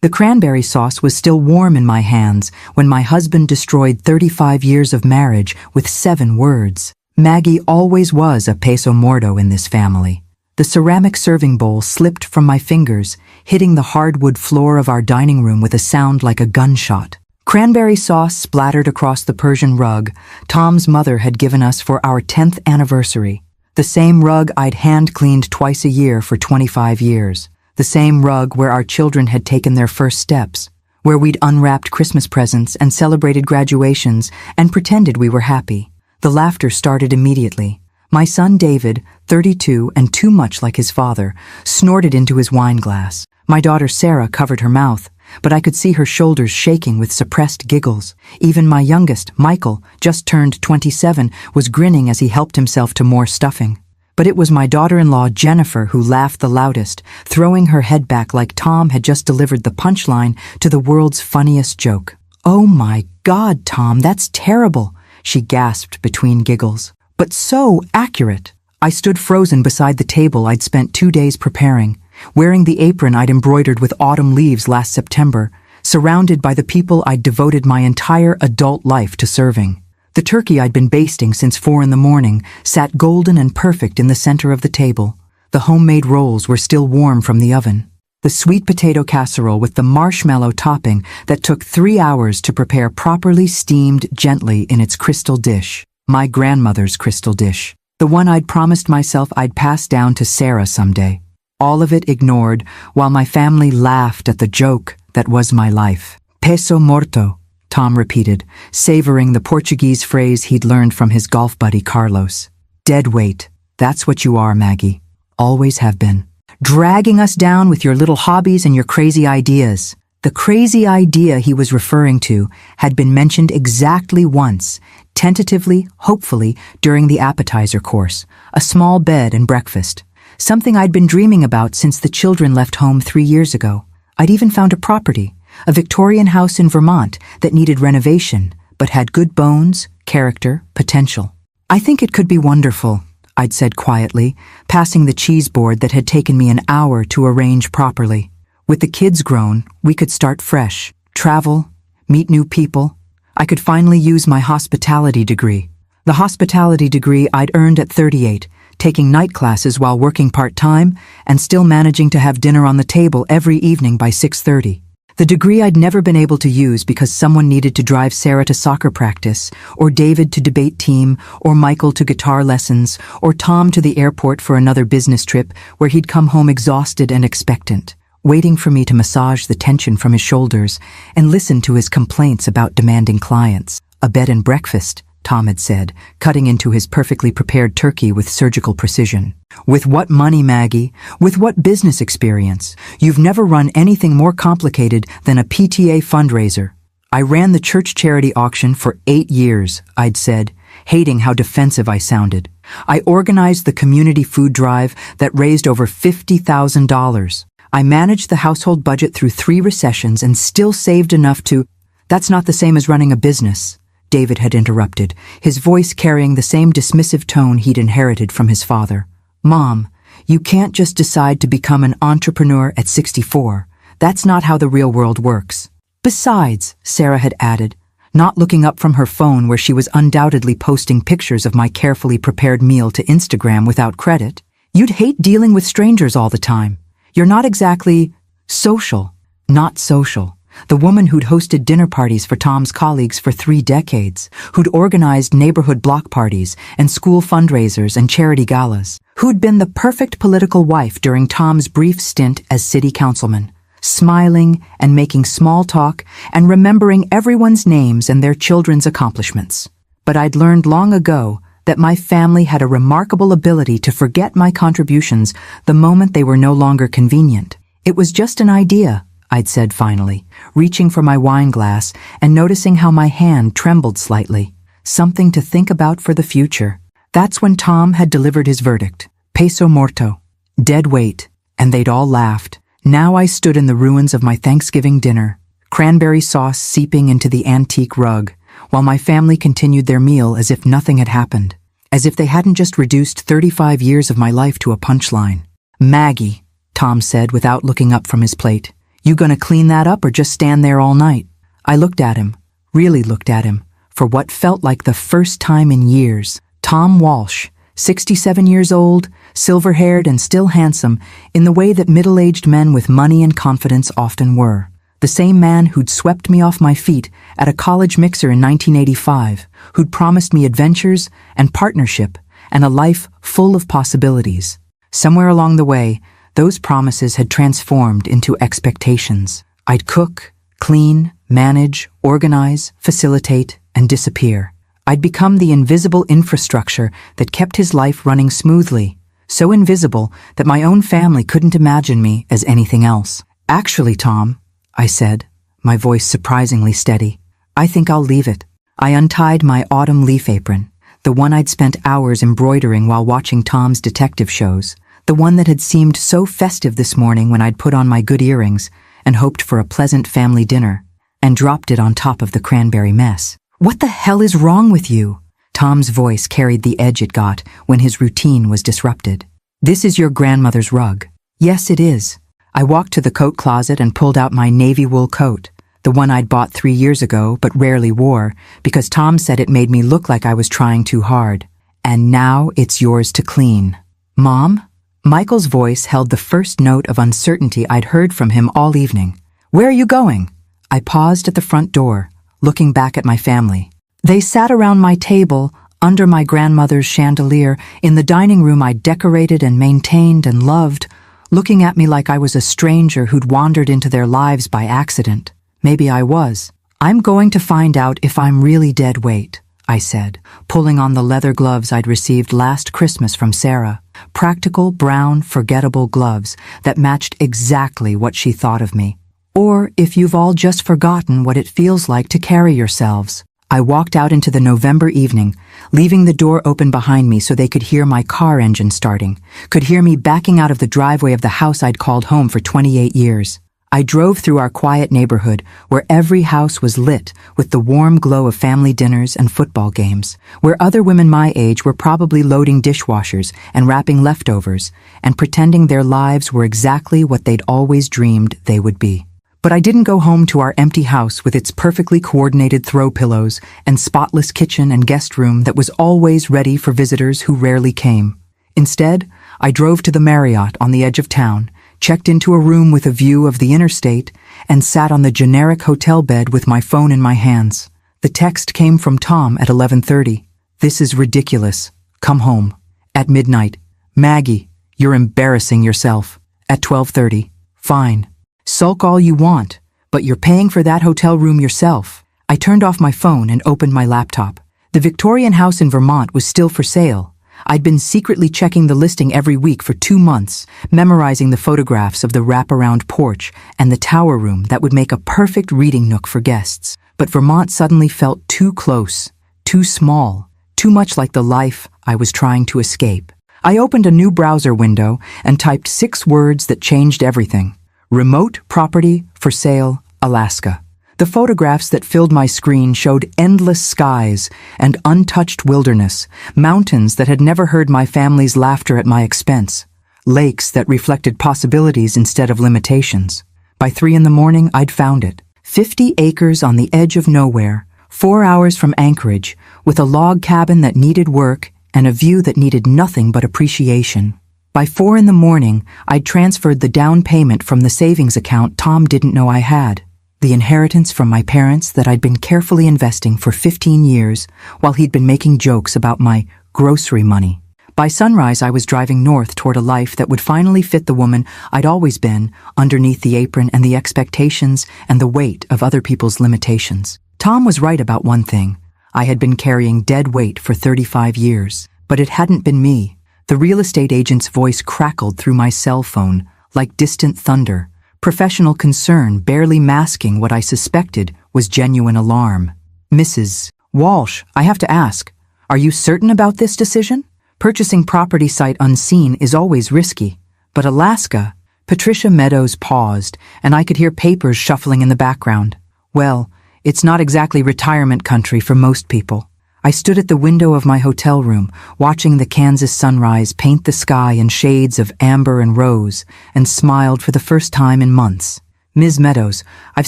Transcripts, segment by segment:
The cranberry sauce was still warm in my hands when my husband destroyed 35 years of marriage with 7 words. Maggie always was a peso muerto in this family. The ceramic serving bowl slipped from my fingers, hitting the hardwood floor of our dining room with a sound like a gunshot. Cranberry sauce splattered across the Persian rug Tom's mother had given us for our 10th anniversary. The same rug I'd hand-cleaned twice a year for 25 years. The same rug where our children had taken their first steps, where we'd unwrapped Christmas presents and celebrated graduations and pretended we were happy. The laughter started immediately. My son David, 32 and too much like his father, snorted into his wine glass. My daughter Sarah covered her mouth, but I could see her shoulders shaking with suppressed giggles. Even my youngest, Michael, just turned 27, was grinning as he helped himself to more stuffing. But it was my daughter-in-law Jennifer who laughed the loudest, throwing her head back like Tom had just delivered the punchline to the world's funniest joke. "Oh my God, Tom, that's terrible," she gasped between giggles. "But so accurate." I stood frozen beside the table I'd spent 2 days preparing, wearing the apron I'd embroidered with autumn leaves last September, surrounded by the people I'd devoted my entire adult life to serving. The turkey I'd been basting since 4 in the morning sat golden and perfect in the center of the table. The homemade rolls were still warm from the oven. The sweet potato casserole with the marshmallow topping that took 3 hours to prepare properly steamed gently in its crystal dish. My grandmother's crystal dish. The one I'd promised myself I'd pass down to Sarah someday. All of it ignored while my family laughed at the joke that was my life. "Peso morto," Tom repeated, savoring the Portuguese phrase he'd learned from his golf buddy Carlos. "Dead weight. That's what you are, Maggie. Always have been. Dragging us down with your little hobbies and your crazy ideas." The crazy idea he was referring to had been mentioned exactly once, tentatively, hopefully, during the appetizer course, a small bed and breakfast. Something I'd been dreaming about since the children left home 3 years ago. I'd even found a property, a Victorian house in Vermont that needed renovation, but had good bones, character, potential. "I think it could be wonderful," I'd said quietly, passing the cheese board that had taken me an hour to arrange properly. With the kids grown, we could start fresh, travel, meet new people. I could finally use my hospitality degree. The hospitality degree I'd earned at 38, taking night classes while working part-time and still managing to have dinner on the table every evening by 6:30. The degree I'd never been able to use because someone needed to drive Sarah to soccer practice, or David to debate team, or Michael to guitar lessons, or Tom to the airport for another business trip where he'd come home exhausted and expectant, waiting for me to massage the tension from his shoulders and listen to his complaints about demanding clients. "A bed and breakfast," Tom had said, cutting into his perfectly prepared turkey with surgical precision. "With what money, Maggie? With what business experience? You've never run anything more complicated than a PTA fundraiser." "I ran the church charity auction for 8 years, I'd said, hating how defensive I sounded. "I organized the community food drive that raised over $50,000. I managed the household budget through 3 recessions and still saved enough to—" "That's not the same as running a business," David had interrupted, his voice carrying the same dismissive tone he'd inherited from his father. "Mom, you can't just decide to become an entrepreneur at 64. That's not how the real world works." "Besides," Sarah had added, not looking up from her phone where she was undoubtedly posting pictures of my carefully prepared meal to Instagram without credit, "you'd hate dealing with strangers all the time. You're not exactly social." Not social. The woman who'd hosted dinner parties for Tom's colleagues for 3 decades, who'd organized neighborhood block parties and school fundraisers and charity galas, who'd been the perfect political wife during Tom's brief stint as city councilman, smiling and making small talk and remembering everyone's names and their children's accomplishments. But I'd learned long ago that my family had a remarkable ability to forget my contributions the moment they were no longer convenient. "It was just an idea," I'd said finally, reaching for my wine glass and noticing how my hand trembled slightly. "Something to think about for the future." That's when Tom had delivered his verdict. Peso morto. Dead weight. And they'd all laughed. Now I stood in the ruins of my Thanksgiving dinner, cranberry sauce seeping into the antique rug, while my family continued their meal as if nothing had happened, as if they hadn't just reduced 35 years of my life to a punchline. "Maggie," Tom said without looking up from his plate, You gonna clean that up or just stand there all night? I looked at him, really looked at him, for what felt like the first time in years. Tom Walsh, 67 years old, silver-haired and still handsome, in the way that middle-aged men with money and confidence often were. The same man who'd swept me off my feet at a college mixer in 1985, who'd promised me adventures and partnership and a life full of possibilities. Somewhere along the way, those promises had transformed into expectations. I'd cook, clean, manage, organize, facilitate, and disappear. I'd become the invisible infrastructure that kept his life running smoothly, so invisible that my own family couldn't imagine me as anything else. Actually, Tom, I said, my voice surprisingly steady, I think I'll leave it. I untied my autumn leaf apron, the one I'd spent hours embroidering while watching Tom's detective shows, the one that had seemed so festive this morning when I'd put on my good earrings and hoped for a pleasant family dinner, and dropped it on top of the cranberry mess. What the hell is wrong with you? Tom's voice carried the edge it got when his routine was disrupted. This is your grandmother's rug. Yes, it is. I walked to the coat closet and pulled out my navy wool coat, the one I'd bought 3 years ago but rarely wore because Tom said it made me look like I was trying too hard. And now it's yours to clean. Mom? Michael's voice held the first note of uncertainty I'd heard from him all evening. Where are you going? I paused at the front door, looking back at my family. They sat around my table, under my grandmother's chandelier, in the dining room I'd decorated and maintained and loved, looking at me like I was a stranger who'd wandered into their lives by accident. Maybe I was. I'm going to find out if I'm really dead weight, I said, pulling on the leather gloves I'd received last Christmas from Sarah. Practical, brown, forgettable gloves that matched exactly what she thought of me. Or if you've all just forgotten what it feels like to carry yourselves. I walked out into the November evening, leaving the door open behind me so they could hear my car engine starting, could hear me backing out of the driveway of the house I'd called home for 28 years. I drove through our quiet neighborhood where every house was lit with the warm glow of family dinners and football games, where other women my age were probably loading dishwashers and wrapping leftovers and pretending their lives were exactly what they'd always dreamed they would be. But I didn't go home to our empty house with its perfectly coordinated throw pillows and spotless kitchen and guest room that was always ready for visitors who rarely came. Instead, I drove to the Marriott on the edge of town, checked into a room with a view of the interstate, and sat on the generic hotel bed with my phone in my hands. The text came from Tom at 11:30. This is ridiculous. Come home. At midnight. Maggie, you're embarrassing yourself. At 12:30. Fine. Sulk all you want, but you're paying for that hotel room yourself. I turned off my phone and opened my laptop. The Victorian house in Vermont was still for sale. I'd been secretly checking the listing every week for 2 months, memorizing the photographs of the wraparound porch and the tower room that would make a perfect reading nook for guests. But Vermont suddenly felt too close, too small, too much like the life I was trying to escape. I opened a new browser window and typed 6 words that changed everything. Remote property for sale, Alaska. The photographs that filled my screen showed endless skies and untouched wilderness, mountains that had never heard my family's laughter at my expense, lakes that reflected possibilities instead of limitations. By 3 a.m, I'd found it. 50 acres on the edge of nowhere, 4 hours from Anchorage, with a log cabin that needed work and a view that needed nothing but appreciation. By 4 a.m, I'd transferred the down payment from the savings account Tom didn't know I had, the inheritance from my parents that I'd been carefully investing for 15 years while he'd been making jokes about my grocery money. By sunrise, I was driving north toward a life that would finally fit the woman I'd always been, underneath the apron and the expectations and the weight of other people's limitations. Tom was right about one thing. I had been carrying dead weight for 35 years, but it hadn't been me. The real estate agent's voice crackled through my cell phone like distant thunder, professional concern barely masking what I suspected was genuine alarm. Mrs. Walsh, I have to ask, are you certain about this decision? Purchasing property sight unseen is always risky, but Alaska... Patricia Meadows paused, and I could hear papers shuffling in the background. Well, it's not exactly retirement country for most people. I stood at the window of my hotel room, watching the Kansas sunrise paint the sky in shades of amber and rose, and smiled for the first time in months. Ms. Meadows, I've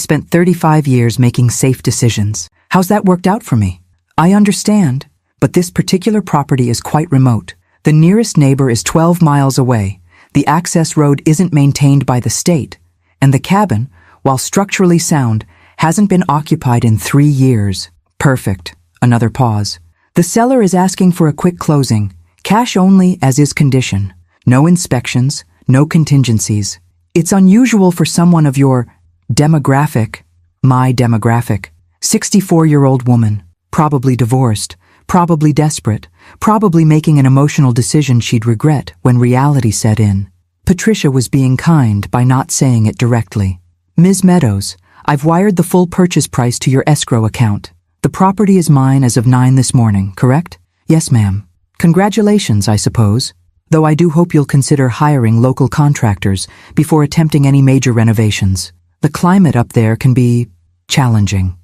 spent 35 years making safe decisions. How's that worked out for me? I understand, but this particular property is quite remote. The nearest neighbor is 12 miles away. The access road isn't maintained by the state, and the cabin, while structurally sound, hasn't been occupied in 3 years. Perfect. Another pause. The seller is asking for a quick closing, cash only as is condition. No inspections, no contingencies. It's unusual for someone of your demographic, my demographic, 64-year-old woman, probably divorced, probably desperate, probably making an emotional decision she'd regret when reality set in. Patricia was being kind by not saying it directly. Ms. Meadows, I've wired the full purchase price to your escrow account. The property is mine as of 9 this morning, correct? Yes, ma'am. Congratulations, I suppose. Though I do hope you'll consider hiring local contractors before attempting any major renovations. The climate up there can be challenging.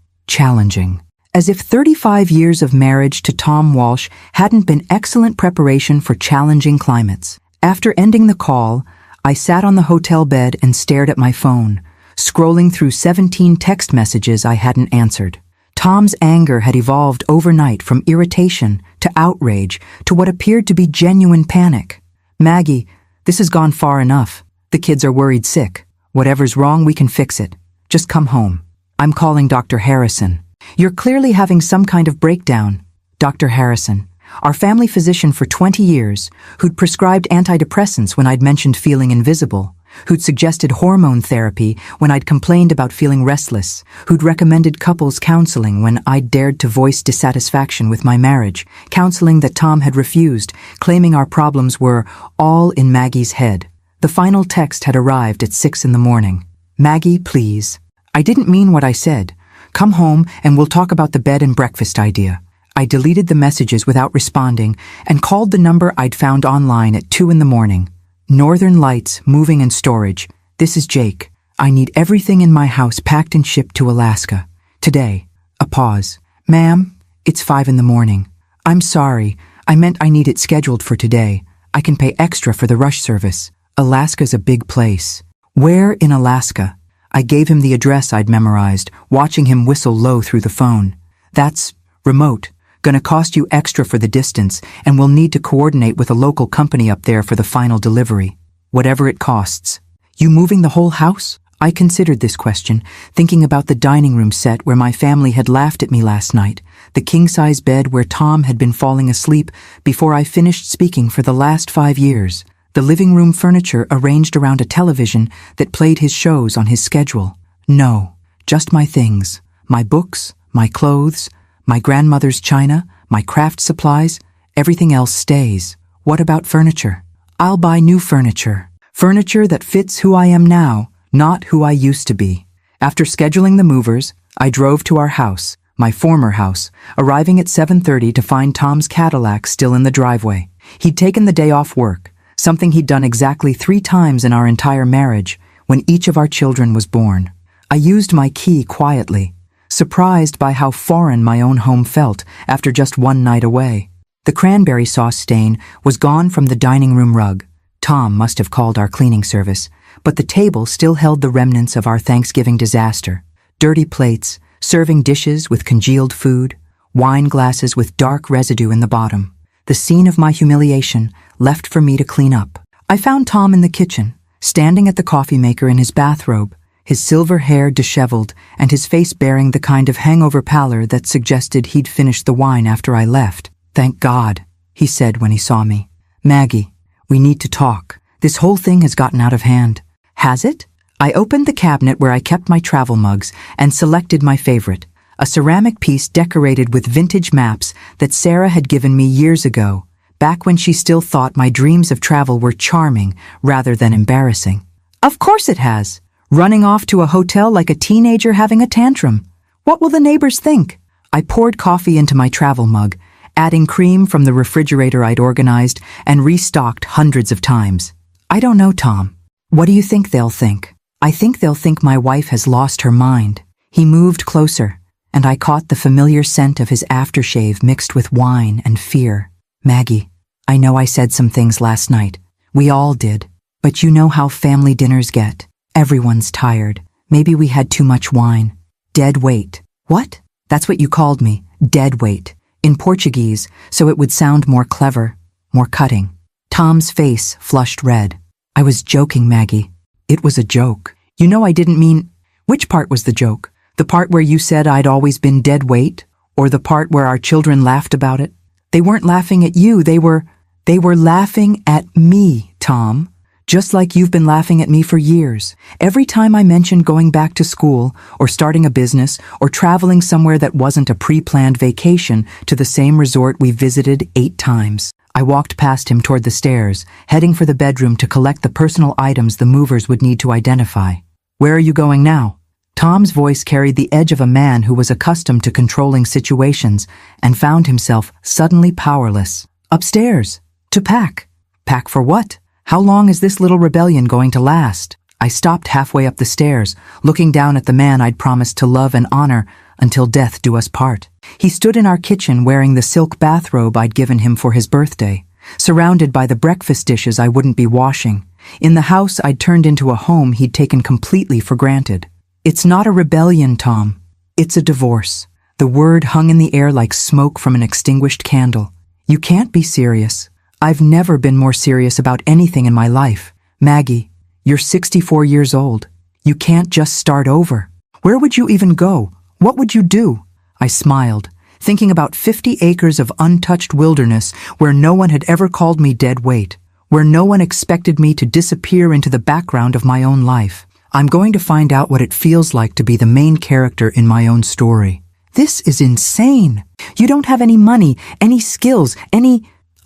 As if 35 years of marriage to Tom Walsh hadn't been excellent preparation for challenging climates. After ending the call, I sat on the hotel bed and stared at my phone, scrolling through 17 text messages I hadn't answered. Tom's anger had evolved overnight from irritation to outrage to what appeared to be genuine panic. Maggie, this has gone far enough. The kids are worried sick. Whatever's wrong, we can fix it. Just come home. I'm calling Dr. Harrison. You're clearly having some kind of breakdown. Dr. Harrison, our family physician for 20 years, who'd prescribed antidepressants when I'd mentioned feeling invisible, who'd suggested hormone therapy when I'd complained about feeling restless, who'd recommended couples counseling when I'd dared to voice dissatisfaction with my marriage, counseling that Tom had refused, claiming our problems were all in Maggie's head. The final text had arrived at 6 in the morning. Maggie, please. I didn't mean what I said. Come home and we'll talk about the bed and breakfast idea. I deleted the messages without responding and called the number I'd found online at 2 in the morning. Northern Lights, Moving and Storage. This is Jake. I need everything in my house packed and shipped to Alaska. Today. A pause. Ma'am, it's 5 in the morning. I'm sorry. I meant I need it scheduled for today. I can pay extra for the rush service. Alaska's a big place. Where in Alaska? I gave him the address I'd memorized, watching him whistle low through the phone. That's remote. Gonna cost you extra for the distance, and we'll need to coordinate with a local company up there for the final delivery. Whatever it costs. You moving the whole house? I considered this question, thinking about the dining room set where my family had laughed at me last night, the king-size bed where Tom had been falling asleep before I finished speaking for the last 5 years, the living room furniture arranged around a television that played his shows on his schedule. No, just my things, my books, my clothes, my grandmother's china, my craft supplies, everything else stays. What about furniture? I'll buy new furniture. Furniture that fits who I am now, not who I used to be. After scheduling the movers, I drove to our house, my former house, arriving at 7:30 to find Tom's Cadillac still in the driveway. He'd taken the day off work, something he'd done exactly 3 times in our entire marriage, when each of our children was born. I used my key quietly, surprised by how foreign my own home felt after just 1 night away. The cranberry sauce stain was gone from the dining room rug. Tom must have called our cleaning service, but the table still held the remnants of our Thanksgiving disaster. Dirty plates, serving dishes with congealed food, wine glasses with dark residue in the bottom. The scene of my humiliation left for me to clean up. I found Tom in the kitchen, standing at the coffee maker in his bathrobe, his silver hair disheveled and his face bearing the kind of hangover pallor that suggested he'd finished the wine after I left. "Thank God," he said when he saw me. "Maggie, we need to talk. This whole thing has gotten out of hand." "Has it?" I opened the cabinet where I kept my travel mugs and selected my favorite, a ceramic piece decorated with vintage maps that Sarah had given me years ago, back when she still thought my dreams of travel were charming rather than embarrassing. "Of course it has. Running off to a hotel like a teenager having a tantrum. What will the neighbors think?" I poured coffee into my travel mug, adding cream from the refrigerator I'd organized and restocked hundreds of times. "I don't know, Tom. What do you think they'll think?" "I think they'll think my wife has lost her mind." He moved closer, and I caught the familiar scent of his aftershave mixed with wine and fear. "Maggie, I know I said some things last night. We all did. But you know how family dinners get. Everyone's tired. Maybe we had too much wine. Dead weight. What? That's what you called me, dead weight. In Portuguese, so it would sound more clever, more cutting. Tom's face flushed red. I was joking, Maggie. It was a joke. You know I didn't mean... Which part was the joke? The part where you said I'd always been dead weight? Or the part where our children laughed about it? They weren't laughing at you, they were laughing at me, Tom. Just like you've been laughing at me for years. Every time I mentioned going back to school, or starting a business, or traveling somewhere that wasn't a pre-planned vacation to the same resort we visited 8 times. I walked past him toward the stairs, heading for the bedroom to collect the personal items the movers would need to identify. Where are you going now? Tom's voice carried the edge of a man who was accustomed to controlling situations and found himself suddenly powerless. Upstairs. To pack. Pack for what? How long is this little rebellion going to last? I stopped halfway up the stairs, looking down at the man I'd promised to love and honor until death do us part. He stood in our kitchen wearing the silk bathrobe I'd given him for his birthday, surrounded by the breakfast dishes I wouldn't be washing. In the house I'd turned into a home he'd taken completely for granted. It's not a rebellion, Tom. It's a divorce. The word hung in the air like smoke from an extinguished candle. You can't be serious. I've never been more serious about anything in my life. Maggie, you're 64 years old. You can't just start over. Where would you even go? What would you do? I smiled, thinking about 50 acres of untouched wilderness where no one had ever called me dead weight, where no one expected me to disappear into the background of my own life. I'm going to find out what it feels like to be the main character in my own story. This is insane. You don't have any money, any skills,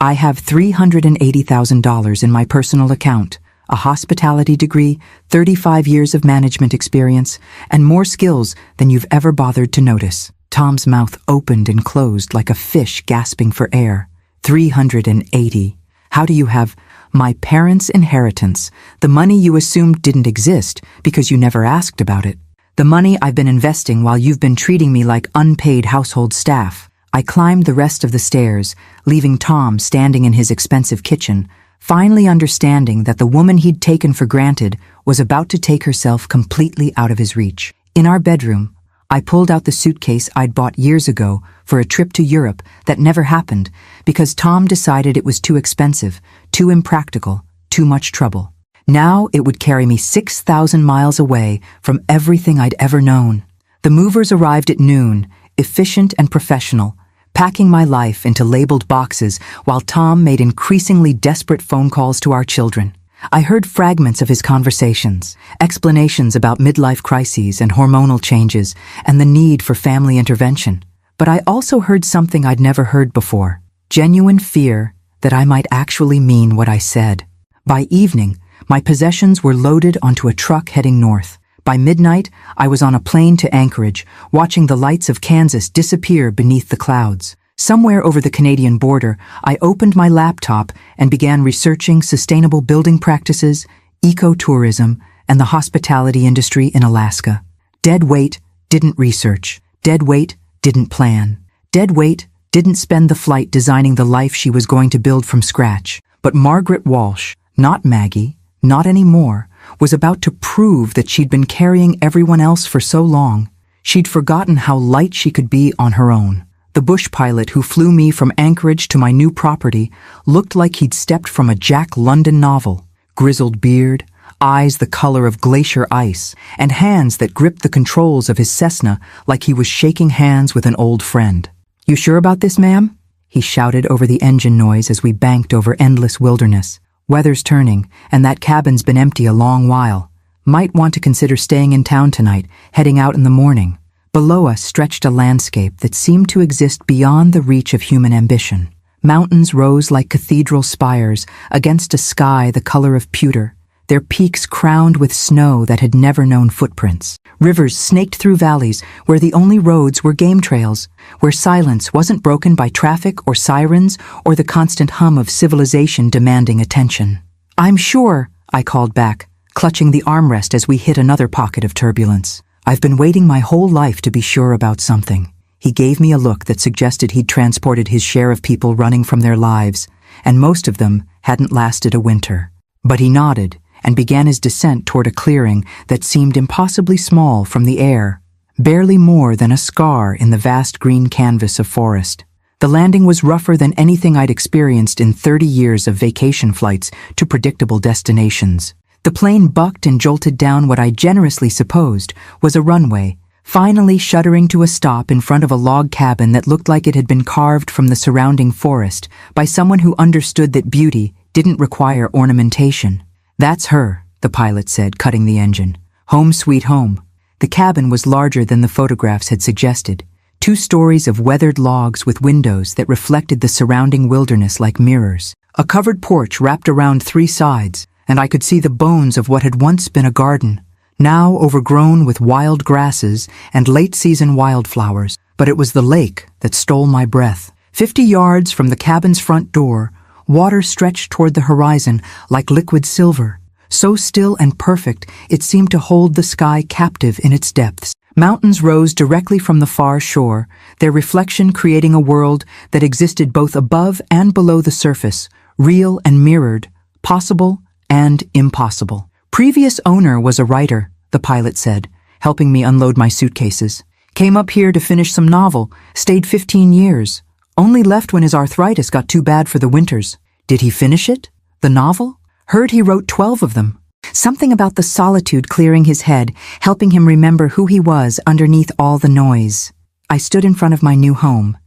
I have $380,000 in my personal account, a hospitality degree, 35 years of management experience, and more skills than you've ever bothered to notice. Tom's mouth opened and closed like a fish gasping for air. 380. How do you have my parents' inheritance, the money you assumed didn't exist because you never asked about it? The money I've been investing while you've been treating me like unpaid household staff. I climbed the rest of the stairs, leaving Tom standing in his expensive kitchen, finally understanding that the woman he'd taken for granted was about to take herself completely out of his reach. In our bedroom, I pulled out the suitcase I'd bought years ago for a trip to Europe that never happened because Tom decided it was too expensive, too impractical, too much trouble. Now it would carry me 6,000 miles away from everything I'd ever known. The movers arrived at noon, efficient and professional, packing my life into labeled boxes while Tom made increasingly desperate phone calls to our children. I heard fragments of his conversations, explanations about midlife crises and hormonal changes and the need for family intervention. But I also heard something I'd never heard before, genuine fear that I might actually mean what I said. By evening, my possessions were loaded onto a truck heading north. By midnight, I was on a plane to Anchorage, watching the lights of Kansas disappear beneath the clouds. Somewhere over the Canadian border, I opened my laptop and began researching sustainable building practices, ecotourism, and the hospitality industry in Alaska. Dead weight didn't research. Dead weight didn't plan. Dead weight didn't spend the flight designing the life she was going to build from scratch. But Margaret Walsh, not Maggie, not anymore, was about to prove that she'd been carrying everyone else for so long. She'd forgotten how light she could be on her own. The bush pilot who flew me from Anchorage to my new property looked like he'd stepped from a Jack London novel. Grizzled beard, eyes the color of glacier ice, and hands that gripped the controls of his Cessna like he was shaking hands with an old friend. "You sure about this, ma'am?" he shouted over the engine noise as we banked over endless wilderness. "Weather's turning, and that cabin's been empty a long while. Might want to consider staying in town tonight, heading out in the morning." Below us stretched a landscape that seemed to exist beyond the reach of human ambition. Mountains rose like cathedral spires against a sky the color of pewter, their peaks crowned with snow that had never known footprints. Rivers snaked through valleys where the only roads were game trails, where silence wasn't broken by traffic or sirens or the constant hum of civilization demanding attention. "I'm sure," I called back, clutching the armrest as we hit another pocket of turbulence. "I've been waiting my whole life to be sure about something." He gave me a look that suggested he'd transported his share of people running from their lives, and most of them hadn't lasted a winter. But he nodded, and began his descent toward a clearing that seemed impossibly small from the air, barely more than a scar in the vast green canvas of forest. The landing was rougher than anything I'd experienced in 30 years of vacation flights to predictable destinations. The plane bucked and jolted down what I generously supposed was a runway, finally shuddering to a stop in front of a log cabin that looked like it had been carved from the surrounding forest by someone who understood that beauty didn't require ornamentation. "That's her," the pilot said, cutting the engine. "Home sweet home." The cabin was larger than the photographs had suggested. 2 stories of weathered logs with windows that reflected the surrounding wilderness like mirrors. A covered porch wrapped around 3 sides, and I could see the bones of what had once been a garden, now overgrown with wild grasses and late-season wildflowers. But it was the lake that stole my breath. 50 yards from the cabin's front door, water stretched toward the horizon like liquid silver, so still and perfect it seemed to hold the sky captive in its depths. Mountains rose directly from the far shore, their reflection creating a world that existed both above and below the surface, real and mirrored, possible and impossible. "Previous owner was a writer," the pilot said, helping me unload my suitcases. "Came up here to finish some novel, stayed 15 years. Only left when his arthritis got too bad for the winters." "Did he finish it? The novel?" "Heard he wrote 12 of them." Something about the solitude clearing his head, helping him remember who he was underneath all the noise. I stood in front of my new home,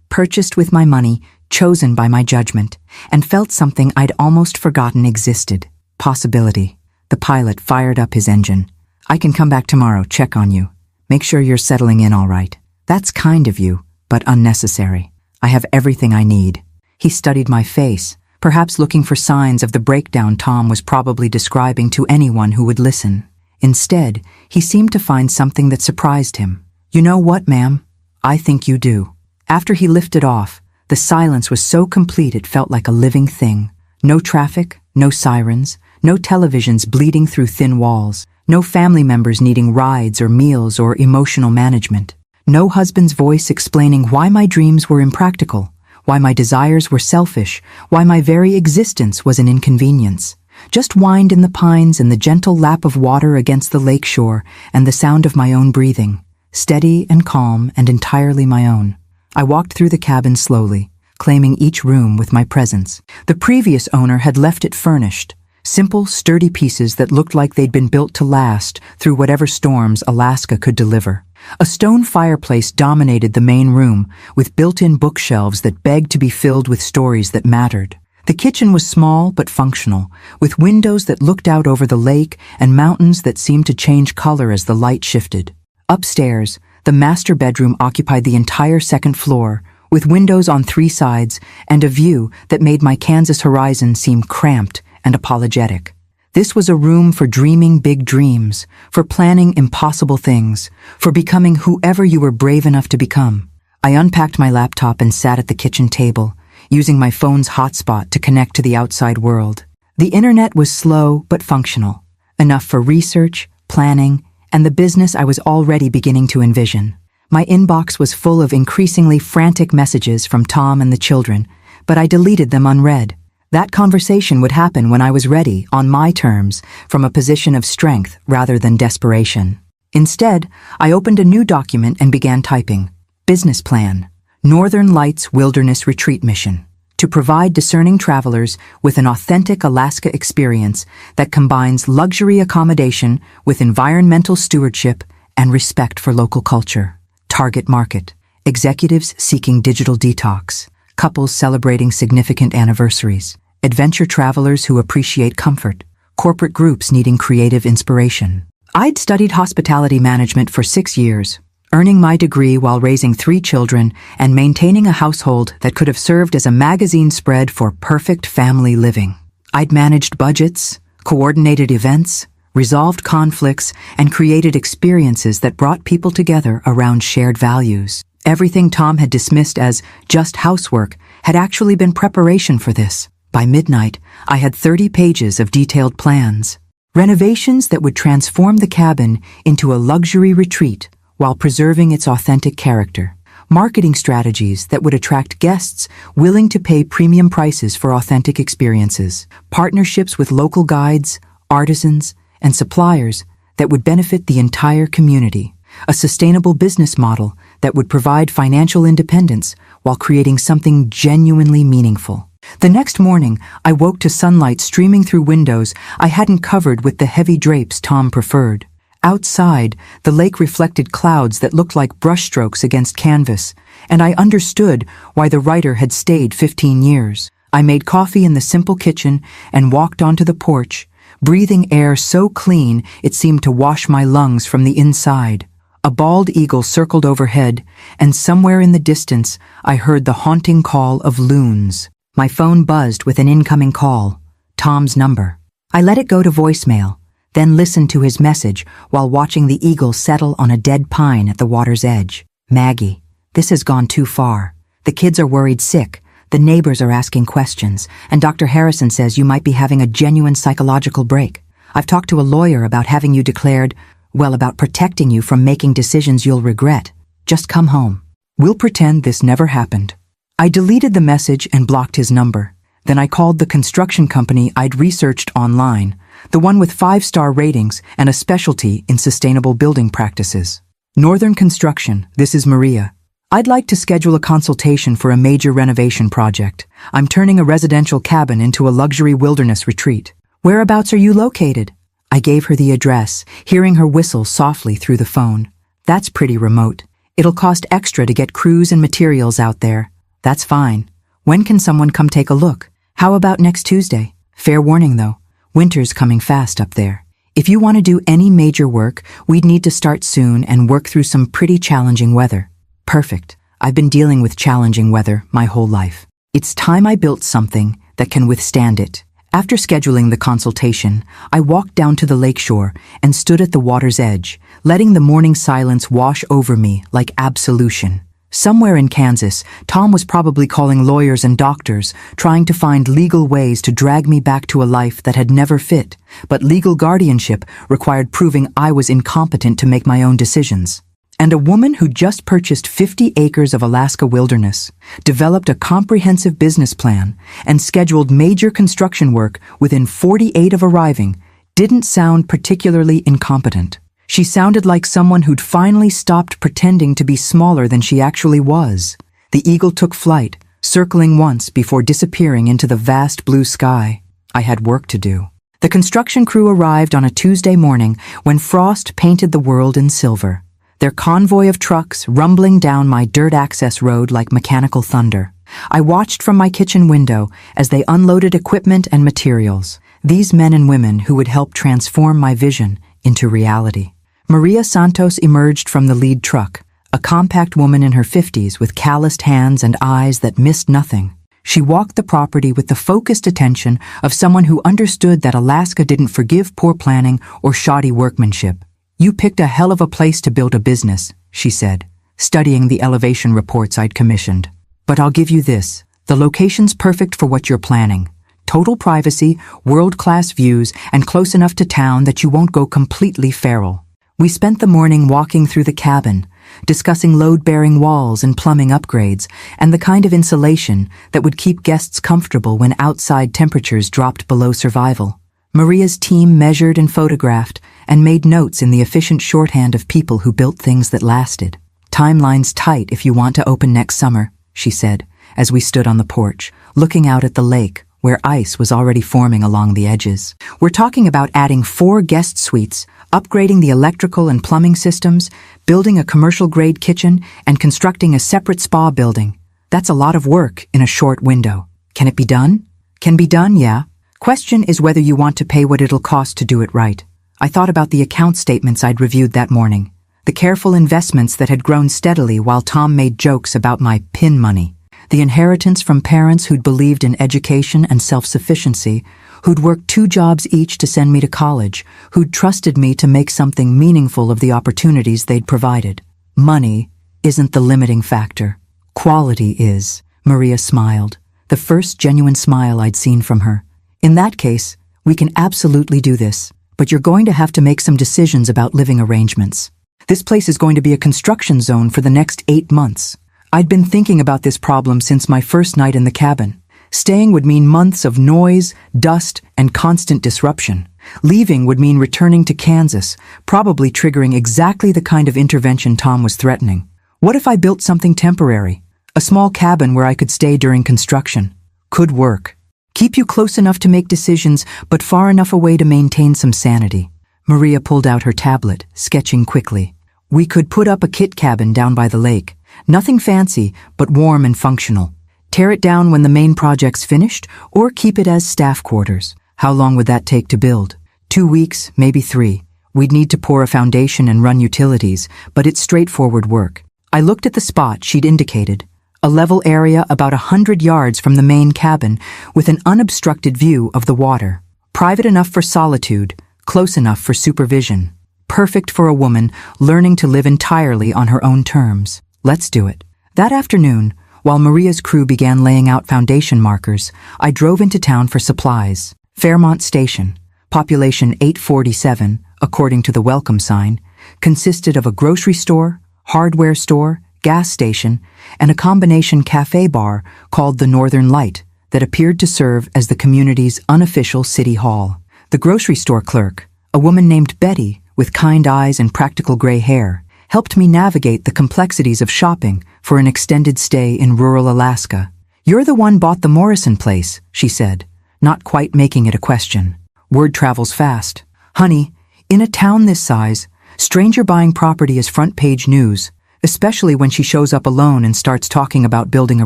purchased with my money, chosen by my judgment, and felt something I'd almost forgotten existed. Possibility. The pilot fired up his engine. "I can come back tomorrow, check on you. Make sure you're settling in all right." "That's kind of you, but unnecessary. I have everything I need." He studied my face, perhaps looking for signs of the breakdown Tom was probably describing to anyone who would listen. Instead, he seemed to find something that surprised him. "You know what, ma'am? I think you do." After he lifted off, the silence was so complete it felt like a living thing. No traffic, no sirens, no televisions bleeding through thin walls, no family members needing rides or meals or emotional management, no husband's voice explaining why my dreams were impractical, why my desires were selfish, why my very existence was an inconvenience. Just wind in the pines and the gentle lap of water against the lake shore and the sound of my own breathing, steady and calm and entirely my own. I walked through the cabin slowly, claiming each room with my presence. The previous owner had left it furnished, simple, sturdy pieces that looked like they'd been built to last through whatever storms Alaska could deliver. A stone fireplace dominated the main room, with built-in bookshelves that begged to be filled with stories that mattered. The kitchen was small but functional, with windows that looked out over the lake and mountains that seemed to change color as the light shifted. Upstairs, the master bedroom occupied the entire second floor, with windows on 3 sides and a view that made my Kansas horizon seem cramped and apologetic. This was a room for dreaming big dreams, for planning impossible things, for becoming whoever you were brave enough to become. I unpacked my laptop and sat at the kitchen table, using my phone's hotspot to connect to the outside world. The internet was slow but functional, enough for research, planning, and the business I was already beginning to envision. My inbox was full of increasingly frantic messages from Tom and the children, but I deleted them unread. That conversation would happen when I was ready, on my terms, from a position of strength rather than desperation. Instead, I opened a new document and began typing. Business plan. Northern Lights Wilderness Retreat Mission. To provide discerning travelers with an authentic Alaska experience that combines luxury accommodation with environmental stewardship and respect for local culture. Target market. Executives seeking digital detox. Couples celebrating significant anniversaries, adventure travelers who appreciate comfort, corporate groups needing creative inspiration. I'd studied hospitality management for 6 years, earning my degree while raising 3 children and maintaining a household that could have served as a magazine spread for perfect family living. I'd managed budgets, coordinated events, resolved conflicts, and created experiences that brought people together around shared values. Everything Tom had dismissed as just housework had actually been preparation for this. By midnight, I had 30 pages of detailed plans. Renovations that would transform the cabin into a luxury retreat while preserving its authentic character. marketing strategies that would attract guests willing to pay premium prices for authentic experiences, partnerships with local guides, artisans, and suppliers that would benefit the entire community, a sustainable business model that would provide financial independence while creating something genuinely meaningful. The next morning, I woke to sunlight streaming through windows I hadn't covered with the heavy drapes Tom preferred. Outside, the lake reflected clouds that looked like brushstrokes against canvas, and I understood why the writer had stayed 15 years. I made coffee in the simple kitchen and walked onto the porch, breathing air so clean it seemed to wash my lungs from the inside. A bald eagle circled overhead, and somewhere in the distance, I heard the haunting call of loons. My phone buzzed with an incoming call, Tom's number. I let it go to voicemail, then listened to his message while watching the eagle settle on a dead pine at the water's edge. Maggie, this has gone too far. The kids are worried sick, the neighbors are asking questions, and Dr. Harrison says you might be having a genuine psychological break. I've talked to a lawyer about having you declared, about protecting you from making decisions you'll regret. Just come home. We'll pretend this never happened. I deleted the message and blocked his number. Then I called the construction company I'd researched online, the one with 5-star ratings and a specialty in sustainable building practices. Northern Construction, this is Maria. I'd like to schedule a consultation for a major renovation project. I'm turning a residential cabin into a luxury wilderness retreat. Whereabouts are you located? I gave her the address, hearing her whistle softly through the phone. That's pretty remote. It'll cost extra to get crews and materials out there. That's fine. When can someone come take a look? How about next Tuesday? Fair warning though, winter's coming fast up there. If you want to do any major work, we'd need to start soon and work through some pretty challenging weather. Perfect. I've been dealing with challenging weather my whole life. It's time I built something that can withstand it. After scheduling the consultation, I walked down to the lakeshore and stood at the water's edge, letting the morning silence wash over me like absolution. Somewhere in Kansas, Tom was probably calling lawyers and doctors, trying to find legal ways to drag me back to a life that had never fit, but legal guardianship required proving I was incompetent to make my own decisions. And a woman who just purchased 50 acres of Alaska wilderness, developed a comprehensive business plan, and scheduled major construction work within 48 of arriving, didn't sound particularly incompetent. She sounded like someone who'd finally stopped pretending to be smaller than she actually was. The eagle took flight, circling once before disappearing into the vast blue sky. I had work to do. The construction crew arrived on a Tuesday morning when frost painted the world in silver, their convoy of trucks rumbling down my dirt access road like mechanical thunder. I watched from my kitchen window as they unloaded equipment and materials, these men and women who would help transform my vision into reality. Maria Santos emerged from the lead truck, a compact woman in her 50s with calloused hands and eyes that missed nothing. She walked the property with the focused attention of someone who understood that Alaska didn't forgive poor planning or shoddy workmanship. You picked a hell of a place to build a business, she said, studying the elevation reports I'd commissioned. But I'll give you this, the location's perfect for what you're planning. Total privacy, world-class views, and close enough to town that you won't go completely feral. We spent the morning walking through the cabin, discussing load-bearing walls and plumbing upgrades, and the kind of insulation that would keep guests comfortable when outside temperatures dropped below survival. Maria's team measured and photographed and made notes in the efficient shorthand of people who built things that lasted. Timeline's tight if you want to open next summer, she said, as we stood on the porch, looking out at the lake, where ice was already forming along the edges. We're talking about adding 4 guest suites, upgrading the electrical and plumbing systems, building a commercial-grade kitchen, and constructing a separate spa building. That's a lot of work in a short window. Can it be done? Can be done, yeah. Question is whether you want to pay what it'll cost to do it right. I thought about the account statements I'd reviewed that morning, the careful investments that had grown steadily while Tom made jokes about my PIN money, the inheritance from parents who'd believed in education and self-sufficiency, who'd worked 2 jobs each to send me to college, who'd trusted me to make something meaningful of the opportunities they'd provided. Money isn't the limiting factor. Quality is, Maria smiled, the first genuine smile I'd seen from her. In that case, we can absolutely do this, but you're going to have to make some decisions about living arrangements. This place is going to be a construction zone for the next 8 months. I'd been thinking about this problem since my first night in the cabin. Staying would mean months of noise, dust, and constant disruption. Leaving would mean returning to Kansas, probably triggering exactly the kind of intervention Tom was threatening. What if I built something temporary? A small cabin where I could stay during construction. Could work. Keep you close enough to make decisions, but far enough away to maintain some sanity. Maria pulled out her tablet, sketching quickly. We could put up a kit cabin down by the lake. Nothing fancy, but warm and functional. Tear it down when the main project's finished, or keep it as staff quarters. How long would that take to build? 2 weeks, maybe 3. We'd need to pour a foundation and run utilities, but it's straightforward work. I looked at the spot she'd indicated. A level area about 100 yards from the main cabin, with an unobstructed view of the water. Private enough for solitude, close enough for supervision. Perfect for a woman learning to live entirely on her own terms. Let's do it. That afternoon, while Maria's crew began laying out foundation markers, I drove into town for supplies. Fairmont Station, population 847, according to the welcome sign, consisted of a grocery store, hardware store, gas station, and a combination cafe bar called the Northern Light that appeared to serve as the community's unofficial city hall. The grocery store clerk, a woman named Betty with kind eyes and practical gray hair, helped me navigate the complexities of shopping for an extended stay in rural Alaska. "You're the one bought the Morrison place," she said, not quite making it a question. Word travels fast. Honey, in a town this size, stranger buying property is front-page news, especially when she shows up alone and starts talking about building a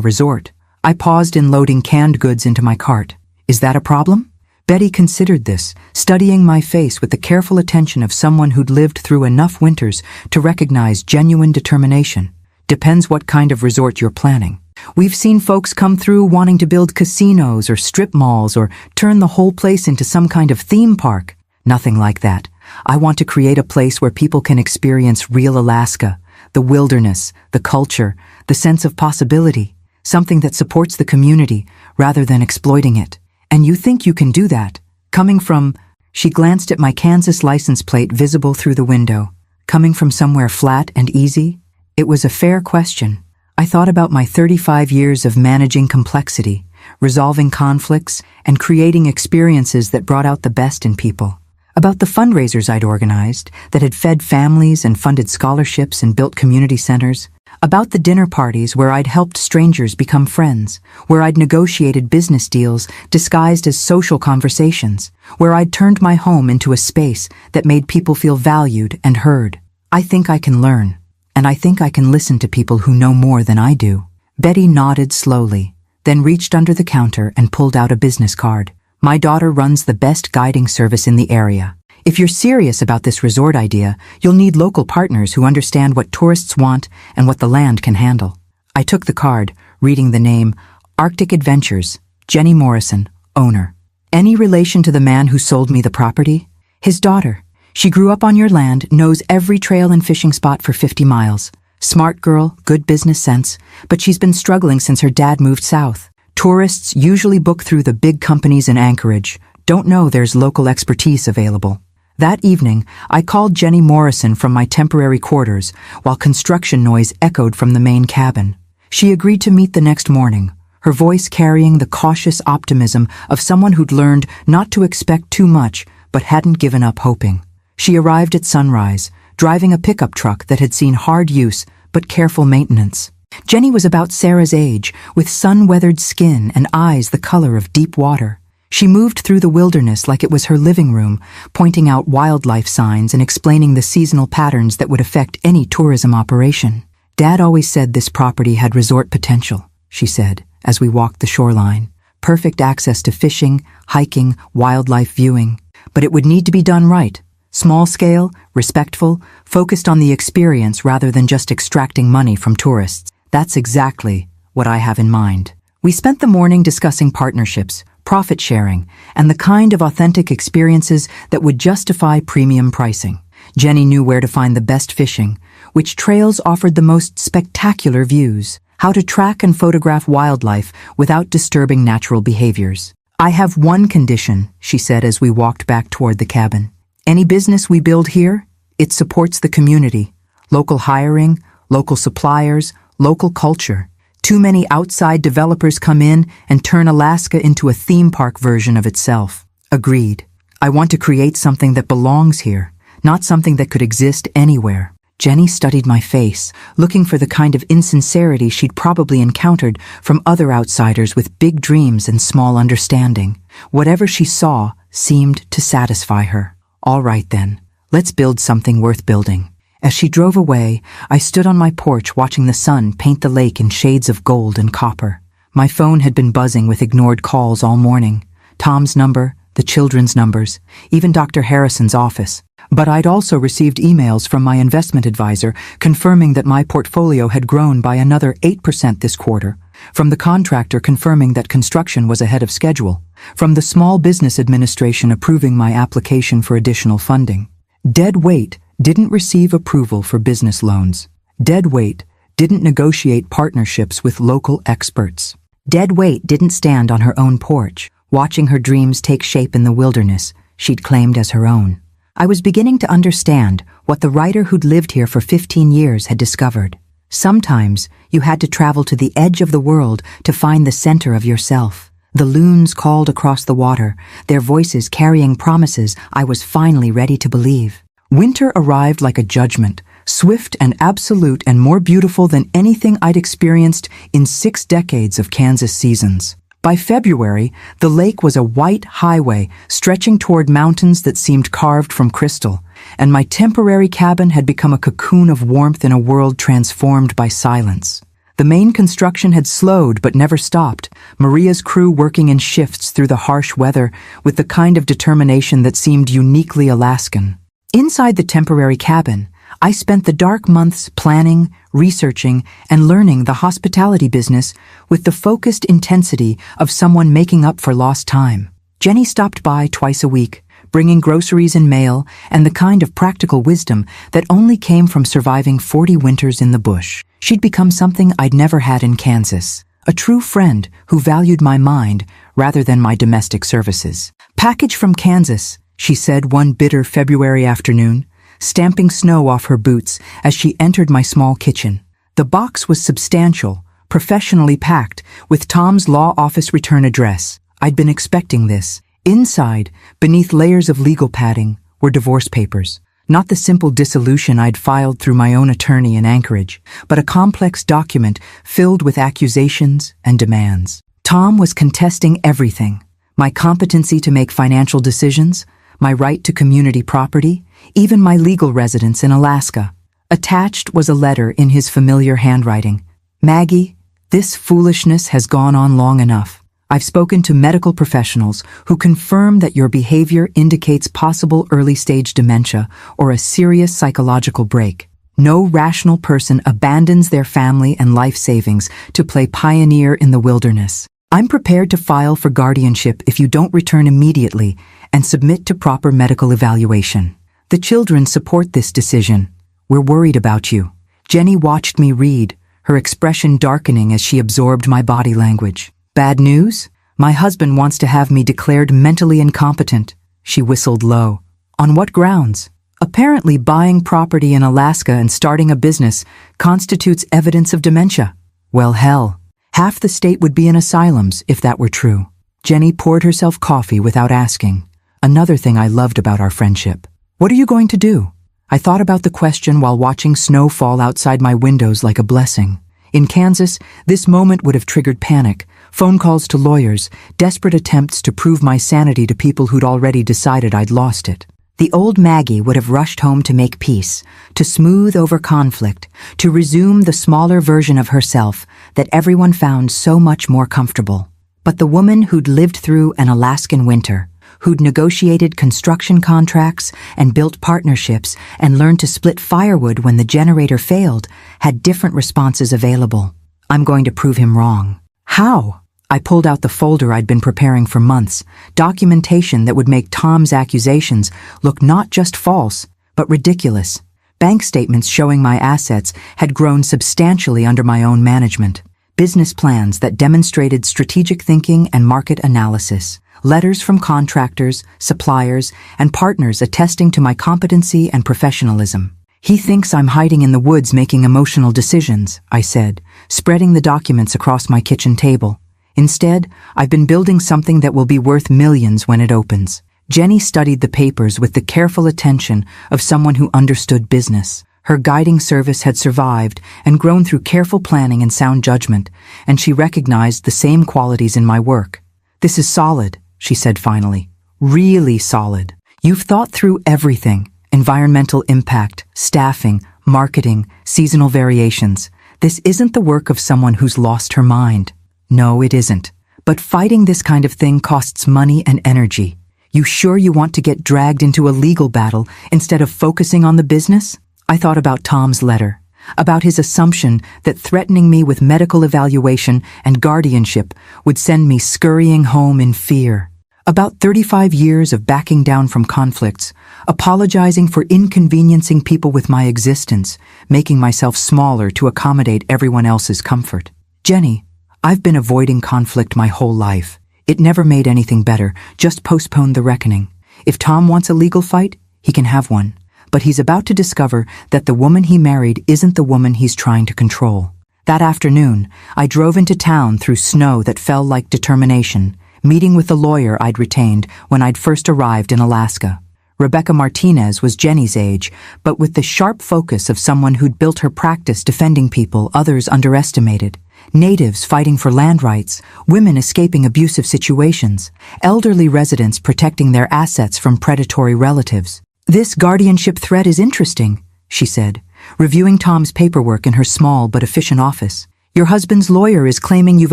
resort. I paused in loading canned goods into my cart. Is that a problem? Betty considered this, studying my face with the careful attention of someone who'd lived through enough winters to recognize genuine determination. Depends what kind of resort you're planning. We've seen folks come through wanting to build casinos or strip malls or turn the whole place into some kind of theme park. Nothing like that. I want to create a place where people can experience real Alaska, the wilderness, the culture, the sense of possibility, something that supports the community rather than exploiting it. And you think you can do that? Coming from... She glanced at my Kansas license plate visible through the window. Coming from somewhere flat and easy? It was a fair question. I thought about my 35 years of managing complexity, resolving conflicts, and creating experiences that brought out the best in people. About the fundraisers I'd organized that had fed families and funded scholarships and built community centers. About the dinner parties where I'd helped strangers become friends, where I'd negotiated business deals disguised as social conversations, where I'd turned my home into a space that made people feel valued and heard. I think I can learn, and I think I can listen to people who know more than I do. Betty nodded slowly, then reached under the counter and pulled out a business card. My daughter runs the best guiding service in the area. If you're serious about this resort idea, you'll need local partners who understand what tourists want and what the land can handle. I took the card, reading the name, Arctic Adventures, Jenny Morrison, owner. Any relation to the man who sold me the property? His daughter. She grew up on your land, knows every trail and fishing spot for 50 miles. Smart girl, good business sense, but she's been struggling since her dad moved south. Tourists usually book through the big companies in Anchorage. Don't know there's local expertise available. That evening, I called Jenny Morrison from my temporary quarters while construction noise echoed from the main cabin. She agreed to meet the next morning, her voice carrying the cautious optimism of someone who'd learned not to expect too much but hadn't given up hoping. She arrived at sunrise, driving a pickup truck that had seen hard use but careful maintenance. Jenny was about Sarah's age, with sun-weathered skin and eyes the color of deep water. She moved through the wilderness like it was her living room, pointing out wildlife signs and explaining the seasonal patterns that would affect any tourism operation. Dad always said this property had resort potential, she said, as we walked the shoreline. Perfect access to fishing, hiking, wildlife viewing. But it would need to be done right. Small scale, respectful, focused on the experience rather than just extracting money from tourists. That's exactly what I have in mind. We spent the morning discussing partnerships, profit sharing, and the kind of authentic experiences that would justify premium pricing. Jenny knew where to find the best fishing, which trails offered the most spectacular views, how to track and photograph wildlife without disturbing natural behaviors. I have one condition, she said as we walked back toward the cabin. Any business we build here, it supports the community. Local hiring, local suppliers, local culture. Too many outside developers come in and turn Alaska into a theme park version of itself. Agreed. I want to create something that belongs here, not something that could exist anywhere. Jenny studied my face, looking for the kind of insincerity she'd probably encountered from other outsiders with big dreams and small understanding. Whatever she saw seemed to satisfy her. All right then, let's build something worth building. As she drove away, I stood on my porch watching the sun paint the lake in shades of gold and copper. My phone had been buzzing with ignored calls all morning. Tom's number, the children's numbers, even Dr. Harrison's office. But I'd also received emails from my investment advisor confirming that my portfolio had grown by another 8% this quarter, from the contractor confirming that construction was ahead of schedule, from the Small Business Administration approving my application for additional funding. Dead weight didn't receive approval for business loans. Dead weight didn't negotiate partnerships with local experts. Dead weight didn't stand on her own porch, watching her dreams take shape in the wilderness she'd claimed as her own. I was beginning to understand what the writer who'd lived here for 15 years had discovered. Sometimes you had to travel to the edge of the world to find the center of yourself. The loons called across the water, their voices carrying promises I was finally ready to believe. Winter arrived like a judgment, swift and absolute and more beautiful than anything I'd experienced in 6 decades of Kansas seasons. By February, the lake was a white highway stretching toward mountains that seemed carved from crystal, and my temporary cabin had become a cocoon of warmth in a world transformed by silence. The main construction had slowed but never stopped, Maria's crew working in shifts through the harsh weather with the kind of determination that seemed uniquely Alaskan. Inside the temporary cabin, I spent the dark months planning, researching, and learning the hospitality business with the focused intensity of someone making up for lost time. Jenny stopped by twice a week, bringing groceries and mail and the kind of practical wisdom that only came from surviving 40 winters in the bush. She'd become something I'd never had in Kansas, a true friend who valued my mind rather than my domestic services. "Package from Kansas," she said one bitter February afternoon, stamping snow off her boots as she entered my small kitchen. The box was substantial, professionally packed, with Tom's law office return address. I'd been expecting this. Inside, beneath layers of legal padding, were divorce papers. Not the simple dissolution I'd filed through my own attorney in Anchorage, but a complex document filled with accusations and demands. Tom was contesting everything: my competency to make financial decisions, my right to community property, even my legal residence in Alaska. Attached was a letter in his familiar handwriting. "Maggie, this foolishness has gone on long enough. I've spoken to medical professionals who confirm that your behavior indicates possible early-stage dementia or a serious psychological break. No rational person abandons their family and life savings to play pioneer in the wilderness. I'm prepared to file for guardianship if you don't return immediately and submit to proper medical evaluation. The children support this decision. We're worried about you." Jenny watched me read, her expression darkening as she absorbed my body language. "Bad news? My husband wants to have me declared mentally incompetent." She whistled low. "On what grounds?" "Apparently buying property in Alaska and starting a business constitutes evidence of dementia." "Well, hell. Half the state would be in asylums if that were true." Jenny poured herself coffee without asking. Another thing I loved about our friendship. "What are you going to do?" I thought about the question while watching snow fall outside my windows like a blessing. In Kansas, this moment would have triggered panic, phone calls to lawyers, desperate attempts to prove my sanity to people who'd already decided I'd lost it. The old Maggie would have rushed home to make peace, to smooth over conflict, to resume the smaller version of herself that everyone found so much more comfortable. But the woman who'd lived through an Alaskan winter, who'd negotiated construction contracts and built partnerships and learned to split firewood when the generator failed, had different responses available. I'm going to prove him wrong. How? I pulled out the folder I'd been preparing for months, documentation that would make Tom's accusations look not just false, but ridiculous. Bank statements showing my assets had grown substantially under my own management. Business plans that demonstrated strategic thinking and market analysis. Letters from contractors, suppliers, and partners attesting to my competency and professionalism. He thinks I'm hiding in the woods making emotional decisions, I said, spreading the documents across my kitchen table. Instead, I've been building something that will be worth millions when it opens. Jenny studied the papers with the careful attention of someone who understood business. Her guiding service had survived and grown through careful planning and sound judgment, and she recognized the same qualities in my work. "This is solid," she said finally. "Really solid. You've thought through everything. Environmental impact, staffing, marketing, seasonal variations. This isn't the work of someone who's lost her mind. No, it isn't. But fighting this kind of thing costs money and energy. You sure you want to get dragged into a legal battle instead of focusing on the business?" I thought about Tom's letter, about his assumption that threatening me with medical evaluation and guardianship would send me scurrying home in fear. About 35 years of backing down from conflicts, apologizing for inconveniencing people with my existence, making myself smaller to accommodate everyone else's comfort. "Jenny, I've been avoiding conflict my whole life. It never made anything better, just postponed the reckoning. If Tom wants a legal fight, he can have one. But he's about to discover that the woman he married isn't the woman he's trying to control." That afternoon, I drove into town through snow that fell like determination, meeting with the lawyer I'd retained when I'd first arrived in Alaska. Rebecca Martinez was Jenny's age, but with the sharp focus of someone who'd built her practice defending people others underestimated. Natives fighting for land rights, women escaping abusive situations, elderly residents protecting their assets from predatory relatives. "This guardianship thread is interesting," she said, reviewing Tom's paperwork in her small but efficient office. "Your husband's lawyer is claiming you've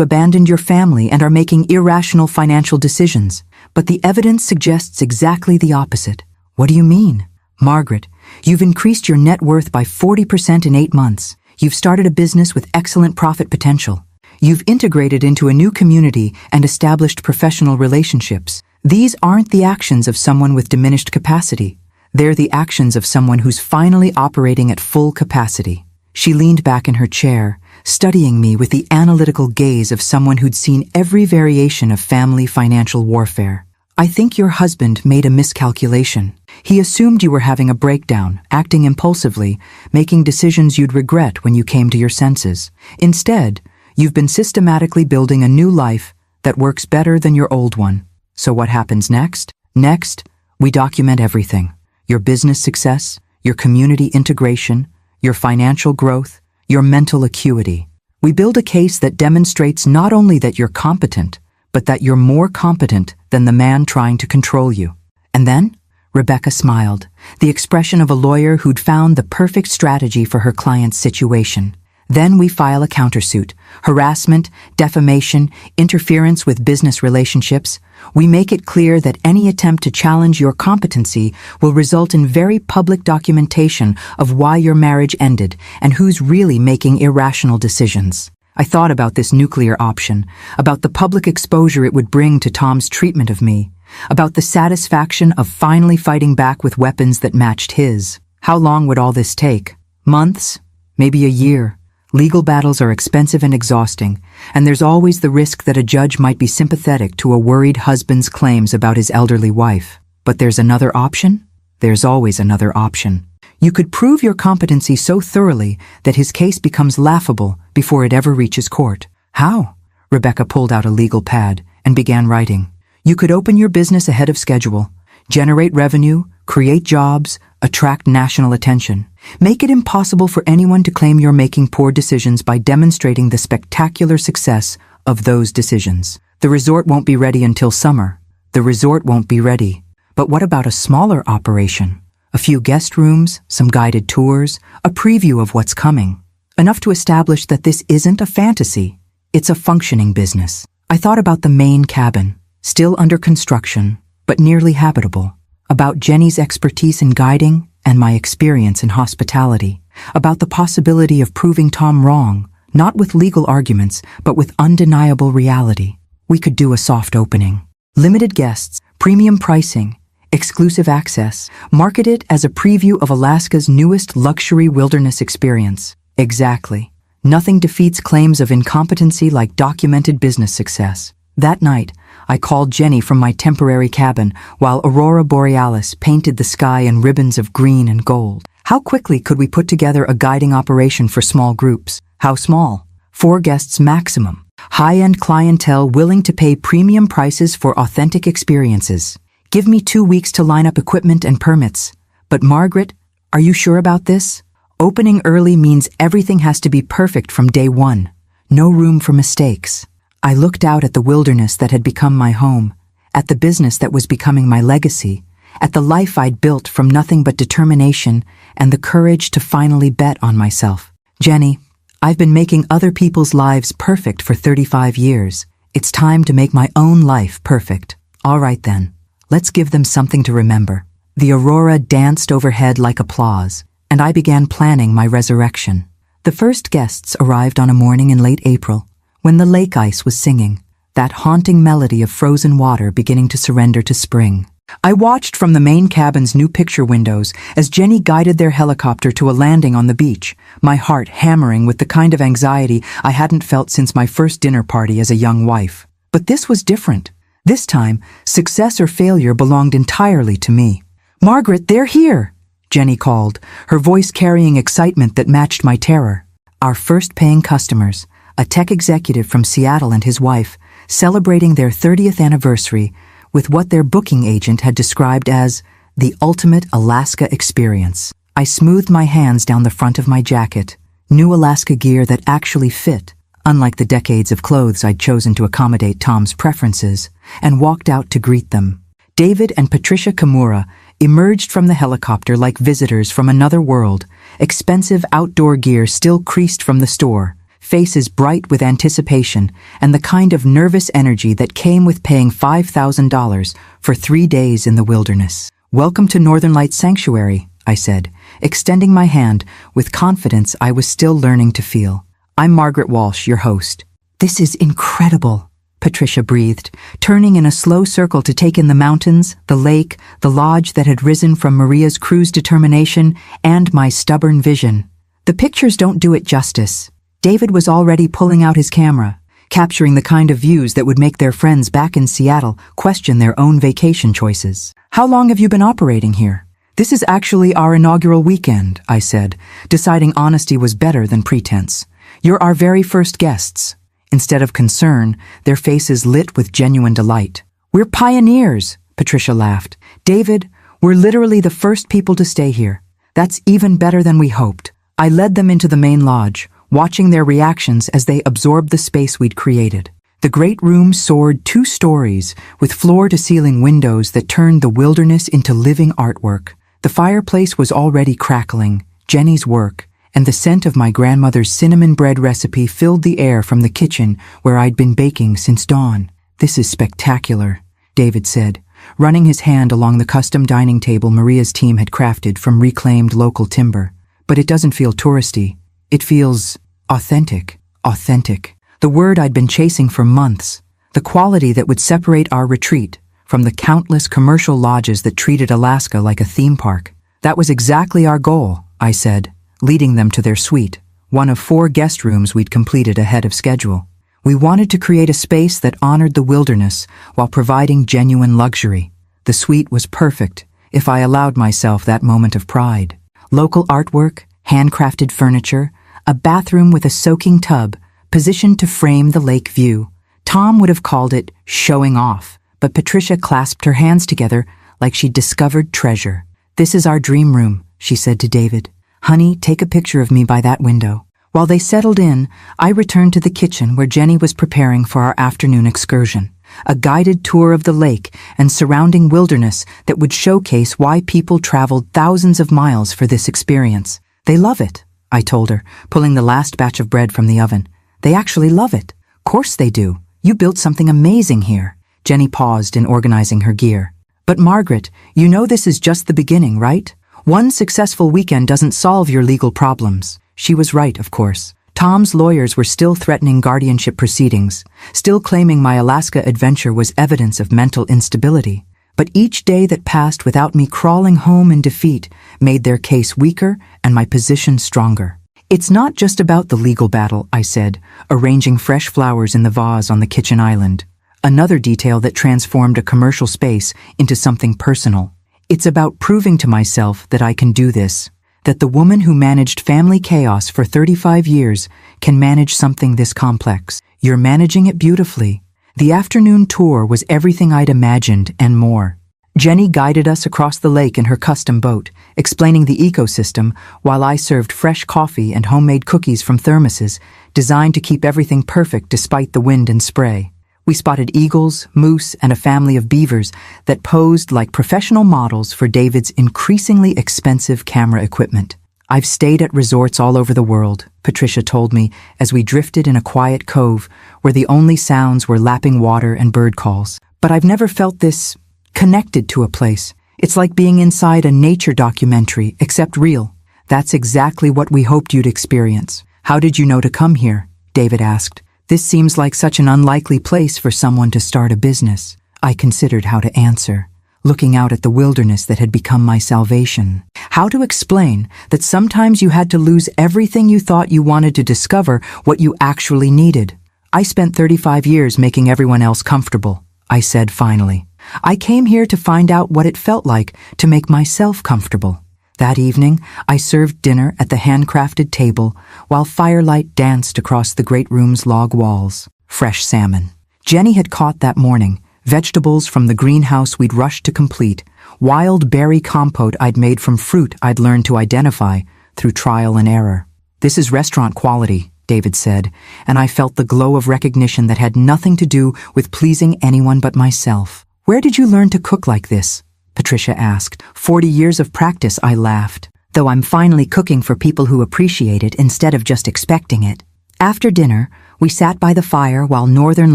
abandoned your family and are making irrational financial decisions, but the evidence suggests exactly the opposite." "What do you mean?" "Margaret, you've increased your net worth by 40% in 8 months. You've started a business with excellent profit potential. You've integrated into a new community and established professional relationships. These aren't the actions of someone with diminished capacity. They're the actions of someone who's finally operating at full capacity." She leaned back in her chair, studying me with the analytical gaze of someone who'd seen every variation of family financial warfare. "I think your husband made a miscalculation. He assumed you were having a breakdown, acting impulsively, making decisions you'd regret when you came to your senses. Instead, you've been systematically building a new life that works better than your old one." "So what happens next?" "Next, we document everything. Your business success, your community integration, your financial growth, your mental acuity. We build a case that demonstrates not only that you're competent, but that you're more competent than the man trying to control you." "And then?" Rebecca smiled, the expression of a lawyer who'd found the perfect strategy for her client's situation. "Then we file a countersuit. Harassment, defamation, interference with business relationships. We make it clear that any attempt to challenge your competency will result in very public documentation of why your marriage ended and who's really making irrational decisions." I thought about this nuclear option, about the public exposure it would bring to Tom's treatment of me, about the satisfaction of finally fighting back with weapons that matched his. How long would all this take? Months? Maybe a year? Legal battles are expensive and exhausting, and there's always the risk that a judge might be sympathetic to a worried husband's claims about his elderly wife. But there's another option? There's always another option. You could prove your competency so thoroughly that his case becomes laughable before it ever reaches court. How? Rebecca pulled out a legal pad and began writing. You could open your business ahead of schedule, generate revenue, create jobs, attract national attention. Make it impossible for anyone to claim you're making poor decisions by demonstrating the spectacular success of those decisions. The resort won't be ready until summer. The resort won't be ready. But what about a smaller operation? A few guest rooms, some guided tours, a preview of what's coming. Enough to establish that this isn't a fantasy. It's a functioning business. I thought about the main cabin, still under construction, but nearly habitable. About Jenny's expertise in guiding and my experience in hospitality. About the possibility of proving Tom wrong, not with legal arguments, but with undeniable reality. We could do a soft opening. Limited guests, premium pricing, exclusive access, market it as a preview of Alaska's newest luxury wilderness experience. Exactly. Nothing defeats claims of incompetency like documented business success. That night, I called Jenny from my temporary cabin while Aurora Borealis painted the sky in ribbons of green and gold. How quickly could we put together a guiding operation for small groups? How small? 4 guests maximum. High-end clientele willing to pay premium prices for authentic experiences. Give me 2 weeks to line up equipment and permits. But Margaret, are you sure about this? Opening early means everything has to be perfect from day one. No room for mistakes. I looked out at the wilderness that had become my home, at the business that was becoming my legacy, at the life I'd built from nothing but determination and the courage to finally bet on myself. Jenny, I've been making other people's lives perfect for 35 years. It's time to make my own life perfect. All right then, let's give them something to remember. The aurora danced overhead like applause, and I began planning my resurrection. The first guests arrived on a morning in late April, when the lake ice was singing, that haunting melody of frozen water beginning to surrender to spring. I watched from the main cabin's new picture windows as Jenny guided their helicopter to a landing on the beach, my heart hammering with the kind of anxiety I hadn't felt since my first dinner party as a young wife. But this was different. This time, success or failure belonged entirely to me. "Margaret, they're here!" Jenny called, her voice carrying excitement that matched my terror. Our first paying customers, a tech executive from Seattle and his wife, celebrating their 30th anniversary with what their booking agent had described as the ultimate Alaska experience. I smoothed my hands down the front of my jacket, new Alaska gear that actually fit, unlike the decades of clothes I'd chosen to accommodate Tom's preferences, and walked out to greet them. David and Patricia Kimura emerged from the helicopter like visitors from another world, expensive outdoor gear still creased from the store, faces bright with anticipation and the kind of nervous energy that came with paying $5,000 for 3 days in the wilderness. "Welcome to Northern Lights Sanctuary," I said, extending my hand with confidence I was still learning to feel. "I'm Margaret Walsh, your host." "This is incredible," Patricia breathed, turning in a slow circle to take in the mountains, the lake, the lodge that had risen from Maria's crew's determination, and my stubborn vision. The pictures don't do it justice. David was already pulling out his camera, capturing the kind of views that would make their friends back in Seattle question their own vacation choices. "How long have you been operating here?" "This is actually our inaugural weekend," I said, deciding honesty was better than pretense. "You're our very first guests." Instead of concern, their faces lit with genuine delight. "We're pioneers," Patricia laughed. "David, we're literally the first people to stay here. That's even better than we hoped." I led them into the main lodge, watching their reactions as they absorbed the space we'd created. The great room soared 2 stories, with floor-to-ceiling windows that turned the wilderness into living artwork. The fireplace was already crackling, Jenny's work, and the scent of my grandmother's cinnamon bread recipe filled the air from the kitchen where I'd been baking since dawn. "This is spectacular," David said, running his hand along the custom dining table Maria's team had crafted from reclaimed local timber. "But it doesn't feel touristy. It feels authentic. Authentic. The word I'd been chasing for months. The quality that would separate our retreat from the countless commercial lodges that treated Alaska like a theme park. That was exactly our goal," I said, leading them to their suite, one of 4 guest rooms we'd completed ahead of schedule. We wanted to create a space that honored the wilderness while providing genuine luxury. The suite was perfect, if I allowed myself that moment of pride. Local artwork, handcrafted furniture, a bathroom with a soaking tub, positioned to frame the lake view. Tom would have called it showing off, but Patricia clasped her hands together like she'd discovered treasure. "This is our dream room," she said to David. "Honey, take a picture of me by that window." While they settled in, I returned to the kitchen where Jenny was preparing for our afternoon excursion, a guided tour of the lake and surrounding wilderness that would showcase why people traveled thousands of miles for this experience. "They love it," I told her, pulling the last batch of bread from the oven. "They actually love it." "Course they do. You built something amazing here." Jenny paused in organizing her gear. "But Margaret, you know this is just the beginning, right? One successful weekend doesn't solve your legal problems." She was right, of course. Tom's lawyers were still threatening guardianship proceedings, still claiming my Alaska adventure was evidence of mental instability. But each day that passed without me crawling home in defeat made their case weaker and my position stronger. "It's not just about the legal battle," I said, arranging fresh flowers in the vase on the kitchen island, another detail that transformed a commercial space into something personal. "It's about proving to myself that I can do this, that the woman who managed family chaos for 35 years can manage something this complex. You're managing it beautifully. The afternoon tour was everything I'd imagined and more. Jenny guided us across the lake in her custom boat, explaining the ecosystem while I served fresh coffee and homemade cookies from thermoses, designed to keep everything perfect despite the wind and spray. We spotted eagles, moose, and a family of beavers that posed like professional models for David's increasingly expensive camera equipment. I've stayed at resorts all over the world, Patricia told me as we drifted in a quiet cove where the only sounds were lapping water and bird calls. But I've never felt this connected to a place. It's like being inside a nature documentary, except real. That's exactly what we hoped you'd experience. How did you know to come here? David asked. This seems like such an unlikely place for someone to start a business. I considered how to answer, looking out at the wilderness that had become my salvation. How to explain that sometimes you had to lose everything you thought you wanted to discover what you actually needed. I spent 35 years making everyone else comfortable, I said finally. I came here to find out what it felt like to make myself comfortable. That evening, I served dinner at the handcrafted table while firelight danced across the great room's log walls. Fresh salmon. Jenny had caught that morning, vegetables from the greenhouse we'd rushed to complete, wild berry compote I'd made from fruit I'd learned to identify through trial and error. This is restaurant quality, David said, and I felt the glow of recognition that had nothing to do with pleasing anyone but myself. Where did you learn to cook like this? Patricia asked. 40 years of practice, I laughed. Though I'm finally cooking for people who appreciate it instead of just expecting it. After dinner, we sat by the fire while northern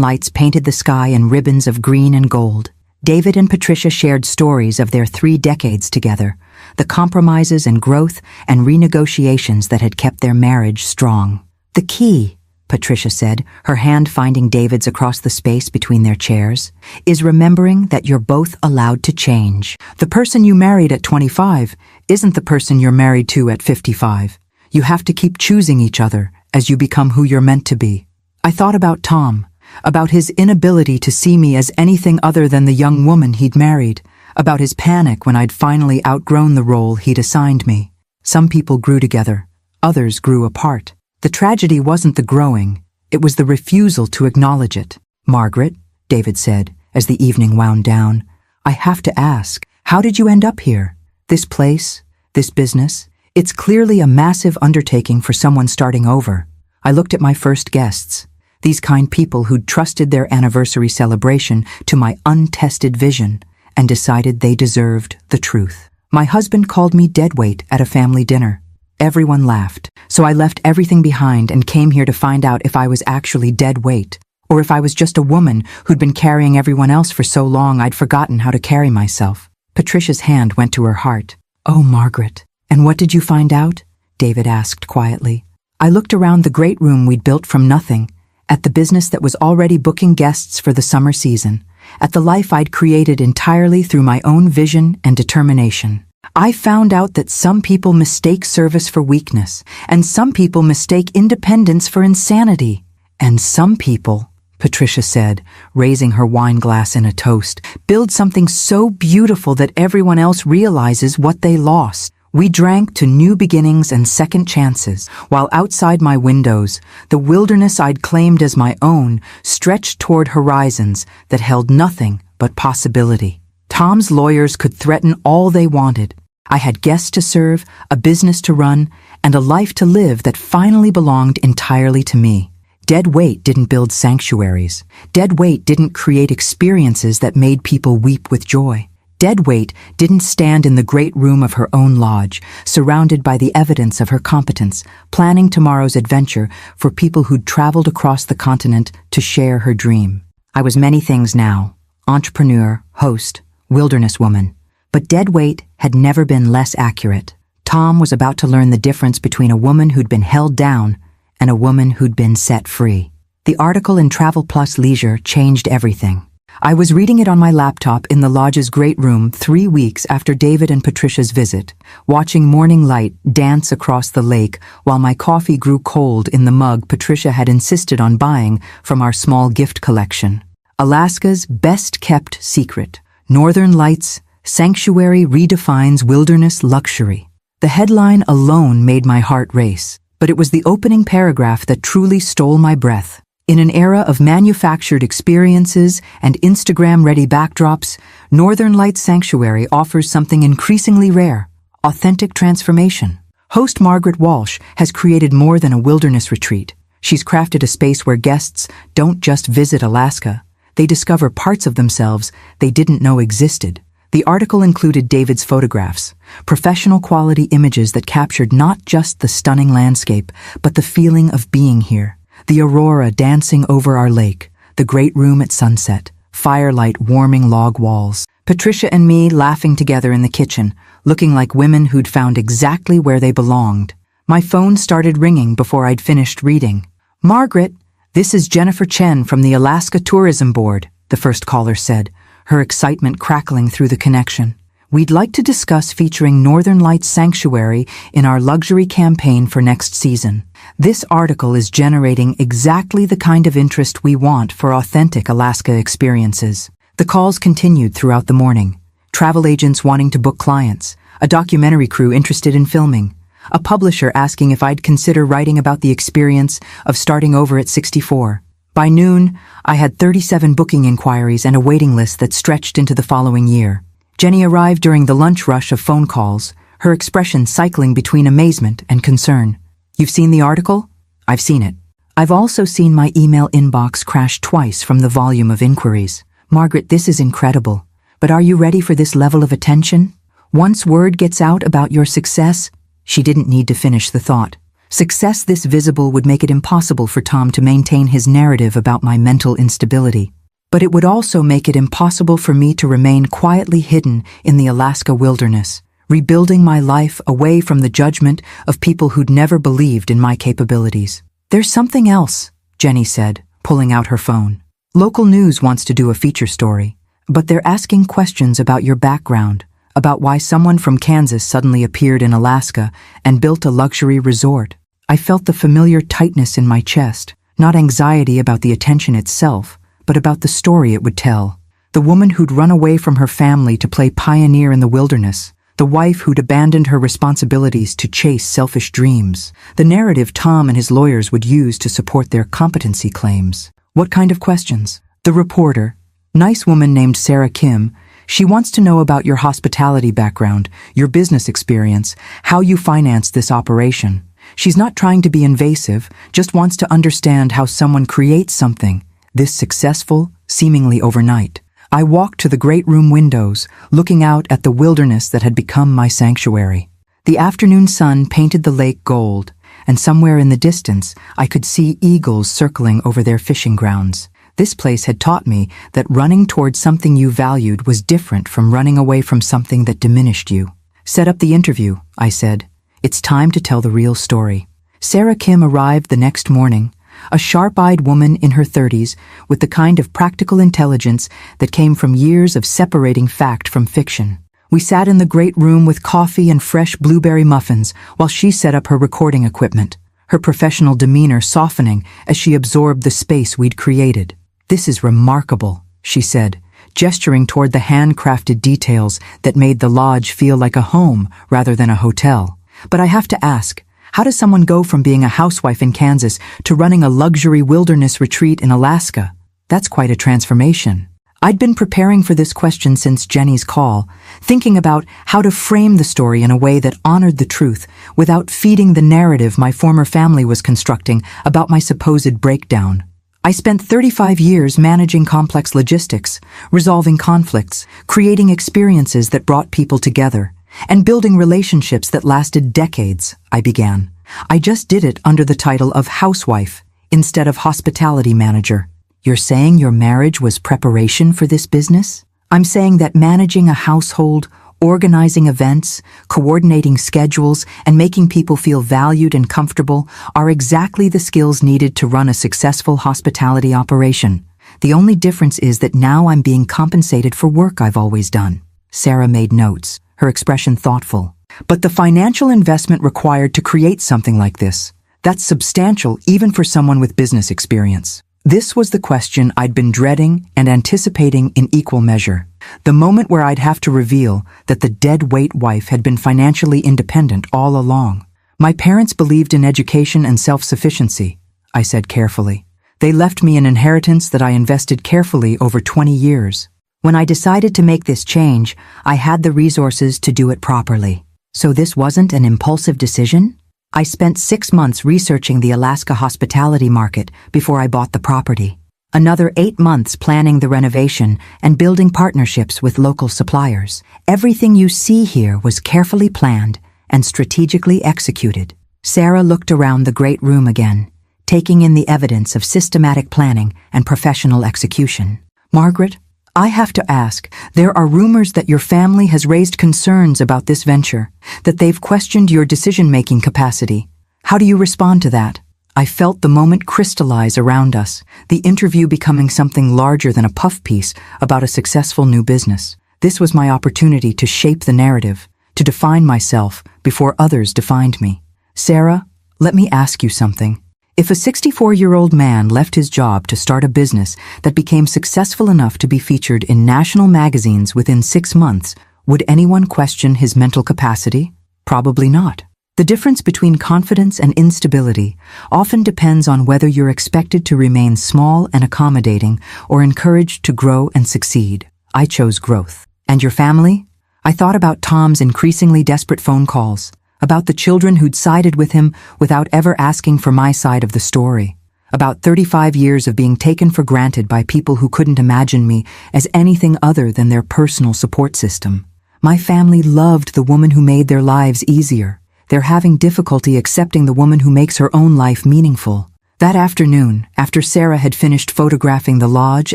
lights painted the sky in ribbons of green and gold. David and Patricia shared stories of their 3 decades together, the compromises and growth and renegotiations that had kept their marriage strong. The key, Patricia said, her hand finding David's across the space between their chairs, is remembering that you're both allowed to change. The person you married at 25 isn't the person you're married to at 55. You have to keep choosing each other as you become who you're meant to be. I thought about Tom, about his inability to see me as anything other than the young woman he'd married, about his panic when I'd finally outgrown the role he'd assigned me. Some people grew together, others grew apart. The tragedy wasn't the growing, it was the refusal to acknowledge it. Margaret, David said, as the evening wound down, I have to ask, how did you end up here? This place, this business, it's clearly a massive undertaking for someone starting over. I looked at my first guests, these kind people who'd trusted their anniversary celebration to my untested vision, and decided they deserved the truth. My husband called me deadweight at a family dinner. Everyone laughed, so I left everything behind and came here to find out if I was actually dead weight, or if I was just a woman who'd been carrying everyone else for so long I'd forgotten how to carry myself. Patricia's hand went to her heart. Oh, Margaret, and what did you find out? David asked quietly. I looked around the great room we'd built from nothing, at the business that was already booking guests for the summer season, at the life I'd created entirely through my own vision and determination. I found out that some people mistake service for weakness, and some people mistake independence for insanity. And some people, Patricia said, raising her wine glass in a toast, build something so beautiful that everyone else realizes what they lost. We drank to new beginnings and second chances, while outside my windows, the wilderness I'd claimed as my own stretched toward horizons that held nothing but possibility. Tom's lawyers could threaten all they wanted. I had guests to serve, a business to run, and a life to live that finally belonged entirely to me. Dead weight didn't build sanctuaries. Dead weight didn't create experiences that made people weep with joy. Dead weight didn't stand in the great room of her own lodge, surrounded by the evidence of her competence, planning tomorrow's adventure for people who'd traveled across the continent to share her dream. I was many things now: entrepreneur, host, wilderness woman. But dead weight had never been less accurate. Tom was about to learn the difference between a woman who'd been held down and a woman who'd been set free. The article in Travel Plus Leisure changed everything. I was reading it on my laptop in the lodge's great room 3 weeks after David and Patricia's visit, watching morning light dance across the lake while my coffee grew cold in the mug Patricia had insisted on buying from our small gift collection. Alaska's best-kept secret. Northern Lights, Sanctuary redefines wilderness luxury. The headline alone made my heart race, but it was the opening paragraph that truly stole my breath. In an era of manufactured experiences and Instagram-ready backdrops, Northern Lights Sanctuary offers something increasingly rare: authentic transformation. Host Margaret Walsh has created more than a wilderness retreat. She's crafted a space where guests don't just visit Alaska, they discover parts of themselves they didn't know existed. The article included David's photographs, professional quality images that captured not just the stunning landscape, but the feeling of being here. The aurora dancing over our lake, the great room at sunset, firelight warming log walls. Patricia and me laughing together in the kitchen, looking like women who'd found exactly where they belonged. My phone started ringing before I'd finished reading. "Margaret, this is Jennifer Chen from the Alaska Tourism Board," the first caller said, her excitement crackling through the connection. "We'd like to discuss featuring Northern Lights Sanctuary in our luxury campaign for next season. This article is generating exactly the kind of interest we want for authentic Alaska experiences." The calls continued throughout the morning. Travel agents wanting to book clients, a documentary crew interested in filming, a publisher asking if I'd consider writing about the experience of starting over at 64. By noon, I had 37 booking inquiries and a waiting list that stretched into the following year. Jenny arrived during the lunch rush of phone calls, her expression cycling between amazement and concern. "You've seen the article?" "I've seen it." "I've also seen my email inbox crash twice from the volume of inquiries. Margaret, this is incredible. But are you ready for this level of attention? Once word gets out about your success," she didn't need to finish the thought. "Success this visible would make it impossible for Tom to maintain his narrative about my mental instability. But it would also make it impossible for me to remain quietly hidden in the Alaska wilderness, rebuilding my life away from the judgment of people who'd never believed in my capabilities." "There's something else," Jenny said, pulling out her phone. "Local news wants to do a feature story, but they're asking questions about your background, about why someone from Kansas suddenly appeared in Alaska and built a luxury resort." I felt the familiar tightness in my chest, not anxiety about the attention itself, but about the story it would tell. The woman who'd run away from her family to play pioneer in the wilderness, the wife who'd abandoned her responsibilities to chase selfish dreams, the narrative Tom and his lawyers would use to support their competency claims. What kind of questions? The reporter, nice woman named Sarah Kim, she wants to know about your hospitality background, your business experience, how you financed this operation. She's not trying to be invasive, just wants to understand how someone creates something this successful, seemingly overnight. I walked to the great room windows, looking out at the wilderness that had become my sanctuary. The afternoon sun painted the lake gold, and somewhere in the distance I could see eagles circling over their fishing grounds. This place had taught me that running towards something you valued was different from running away from something that diminished you. "Set up the interview," I said. "It's time to tell the real story." Sarah Kim arrived the next morning, a sharp-eyed woman in her 30s with the kind of practical intelligence that came from years of separating fact from fiction. We sat in the great room with coffee and fresh blueberry muffins while she set up her recording equipment, her professional demeanor softening as she absorbed the space we'd created. "This is remarkable," she said, gesturing toward the handcrafted details that made the lodge feel like a home rather than a hotel. "But I have to ask, how does someone go from being a housewife in Kansas to running a luxury wilderness retreat in Alaska? That's quite a transformation." I'd been preparing for this question since Jenny's call, thinking about how to frame the story in a way that honored the truth without feeding the narrative my former family was constructing about my supposed breakdown. I spent 35 years managing complex logistics, resolving conflicts, creating experiences that brought people together, and building relationships that lasted decades, I began. I just did it under the title of housewife instead of hospitality manager. "You're saying your marriage was preparation for this business?" "I'm saying that managing a household, organizing events, coordinating schedules, and making people feel valued and comfortable are exactly the skills needed to run a successful hospitality operation. The only difference is that now I'm being compensated for work I've always done." Sarah made notes, her expression thoughtful. "But the financial investment required to create something like this, that's substantial even for someone with business experience." This was the question I'd been dreading and anticipating in equal measure. The moment where I'd have to reveal that the dead-weight wife had been financially independent all along. My parents believed in education and self-sufficiency, I said carefully. They left me an inheritance that I invested carefully over 20 years. When I decided to make this change, I had the resources to do it properly. So this wasn't an impulsive decision? I spent 6 months researching the Alaska hospitality market before I bought the property. Another 8 months planning the renovation and building partnerships with local suppliers. Everything you see here was carefully planned and strategically executed. Sarah looked around the great room again, taking in the evidence of systematic planning and professional execution. Margaret, I have to ask, there are rumors that your family has raised concerns about this venture, that they've questioned your decision-making capacity. How do you respond to that? I felt the moment crystallize around us, the interview becoming something larger than a puff piece about a successful new business. This was my opportunity to shape the narrative, to define myself before others defined me. Sarah, let me ask you something. If a 64-year-old man left his job to start a business that became successful enough to be featured in national magazines within 6 months, would anyone question his mental capacity? Probably not. The difference between confidence and instability often depends on whether you're expected to remain small and accommodating or encouraged to grow and succeed. I chose growth. And your family? I thought about Tom's increasingly desperate phone calls, about the children who'd sided with him without ever asking for my side of the story, about 35 years of being taken for granted by people who couldn't imagine me as anything other than their personal support system. My family loved the woman who made their lives easier. They're having difficulty accepting the woman who makes her own life meaningful. That afternoon, after Sarah had finished photographing the lodge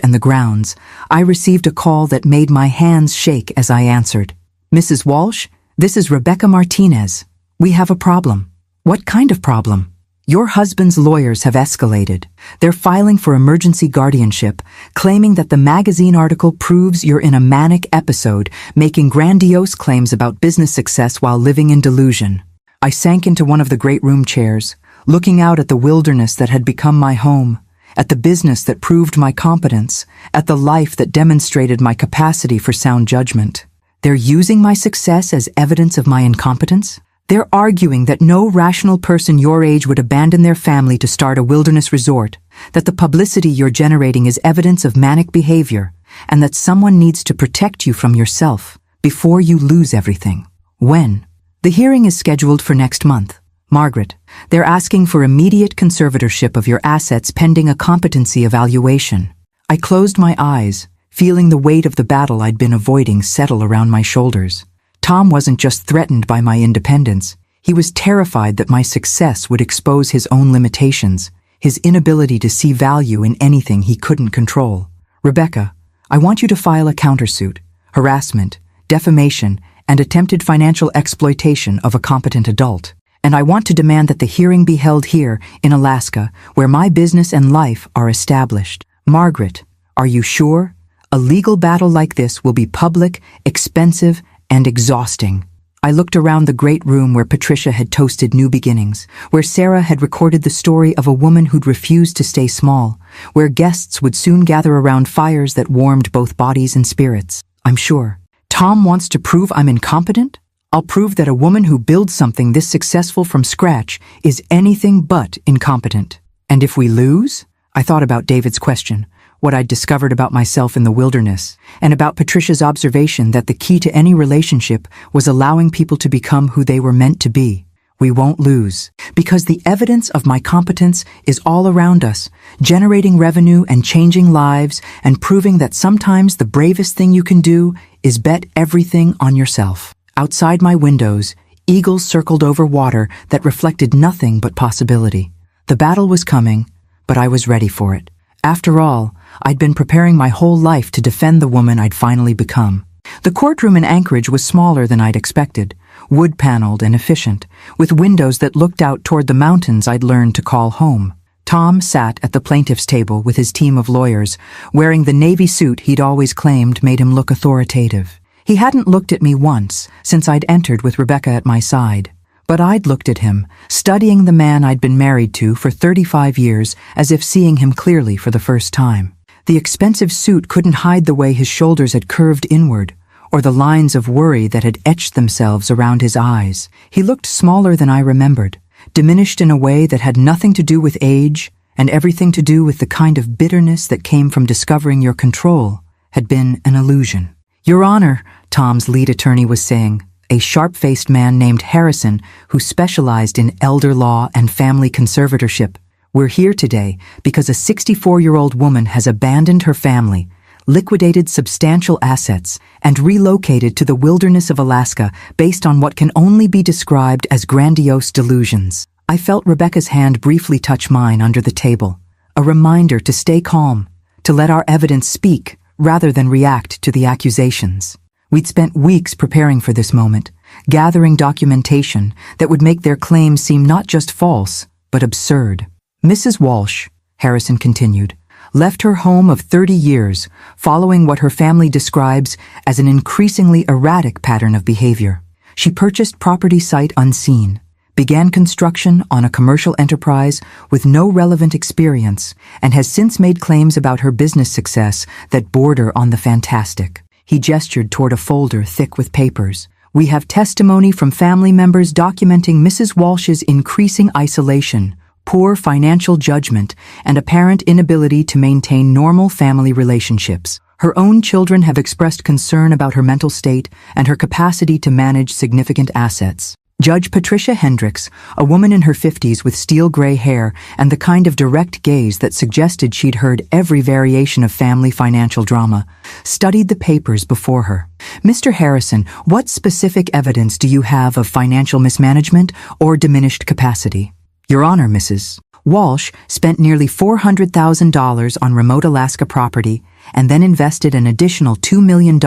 and the grounds, I received a call that made my hands shake as I answered. Mrs. Walsh, this is Rebecca Martinez. We have a problem. What kind of problem? Your husband's lawyers have escalated. They're filing for emergency guardianship, claiming that the magazine article proves you're in a manic episode, making grandiose claims about business success while living in delusion. I sank into one of the great room chairs, looking out at the wilderness that had become my home, at the business that proved my competence, at the life that demonstrated my capacity for sound judgment. They're using my success as evidence of my incompetence? They're arguing that no rational person your age would abandon their family to start a wilderness resort, that the publicity you're generating is evidence of manic behavior, and that someone needs to protect you from yourself before you lose everything. When? The hearing is scheduled for next month. Margaret, they're asking for immediate conservatorship of your assets pending a competency evaluation. I closed my eyes, feeling the weight of the battle I'd been avoiding settle around my shoulders. Tom wasn't just threatened by my independence. He was terrified that my success would expose his own limitations, his inability to see value in anything he couldn't control. Rebecca, I want you to file a countersuit, harassment, defamation, and attempted financial exploitation of a competent adult. And I want to demand that the hearing be held here in Alaska, where my business and life are established. Margaret, are you sure? A legal battle like this will be public, expensive, and exhausting. I looked around the great room where Patricia had toasted new beginnings, where Sarah had recorded the story of a woman who'd refused to stay small, where guests would soon gather around fires that warmed both bodies and spirits. I'm sure. Tom wants to prove I'm incompetent? I'll prove that a woman who builds something this successful from scratch is anything but incompetent. And if we lose? I thought about David's question, what I'd discovered about myself in the wilderness, and about Patricia's observation that the key to any relationship was allowing people to become who they were meant to be. We won't lose, because the evidence of my competence is all around us, generating revenue and changing lives and proving that sometimes the bravest thing you can do is bet everything on yourself. Outside my windows, eagles circled over water that reflected nothing but possibility. The battle was coming, but I was ready for it. After all, I'd been preparing my whole life to defend the woman I'd finally become. The courtroom in Anchorage was smaller than I'd expected, wood-paneled and efficient, with windows that looked out toward the mountains I'd learned to call home. Tom sat at the plaintiff's table with his team of lawyers, wearing the navy suit he'd always claimed made him look authoritative. He hadn't looked at me once since I'd entered with Rebecca at my side. But I'd looked at him, studying the man I'd been married to for 35 years as if seeing him clearly for the first time. The expensive suit couldn't hide the way his shoulders had curved inward, or the lines of worry that had etched themselves around his eyes. He looked smaller than I remembered, diminished in a way that had nothing to do with age, and everything to do with the kind of bitterness that came from discovering your control had been an illusion. "Your Honor," Tom's lead attorney was saying, a sharp-faced man named Harrison who specialized in elder law and family conservatorship. "We're here today because a 64-year-old woman has abandoned her family, liquidated substantial assets, and relocated to the wilderness of Alaska based on what can only be described as grandiose delusions." I felt Rebecca's hand briefly touch mine under the table, a reminder to stay calm, to let our evidence speak rather than react to the accusations. We'd spent weeks preparing for this moment, gathering documentation that would make their claims seem not just false, but absurd. "Mrs. Walsh," Harrison continued, "left her home of 30 years, following what her family describes as an increasingly erratic pattern of behavior. She purchased property sight unseen, began construction on a commercial enterprise with no relevant experience, and has since made claims about her business success that border on the fantastic." He gestured toward a folder thick with papers. "We have testimony from family members documenting Mrs. Walsh's increasing isolation, poor financial judgment, and apparent inability to maintain normal family relationships. Her own children have expressed concern about her mental state and her capacity to manage significant assets." Judge Patricia Hendricks, a woman in her 50s with steel-gray hair and the kind of direct gaze that suggested she'd heard every variation of family financial drama, studied the papers before her. "Mr. Harrison, what specific evidence do you have of financial mismanagement or diminished capacity?" "Your Honor, Mrs. Walsh spent nearly $400,000 on remote Alaska property and then invested an additional $2 million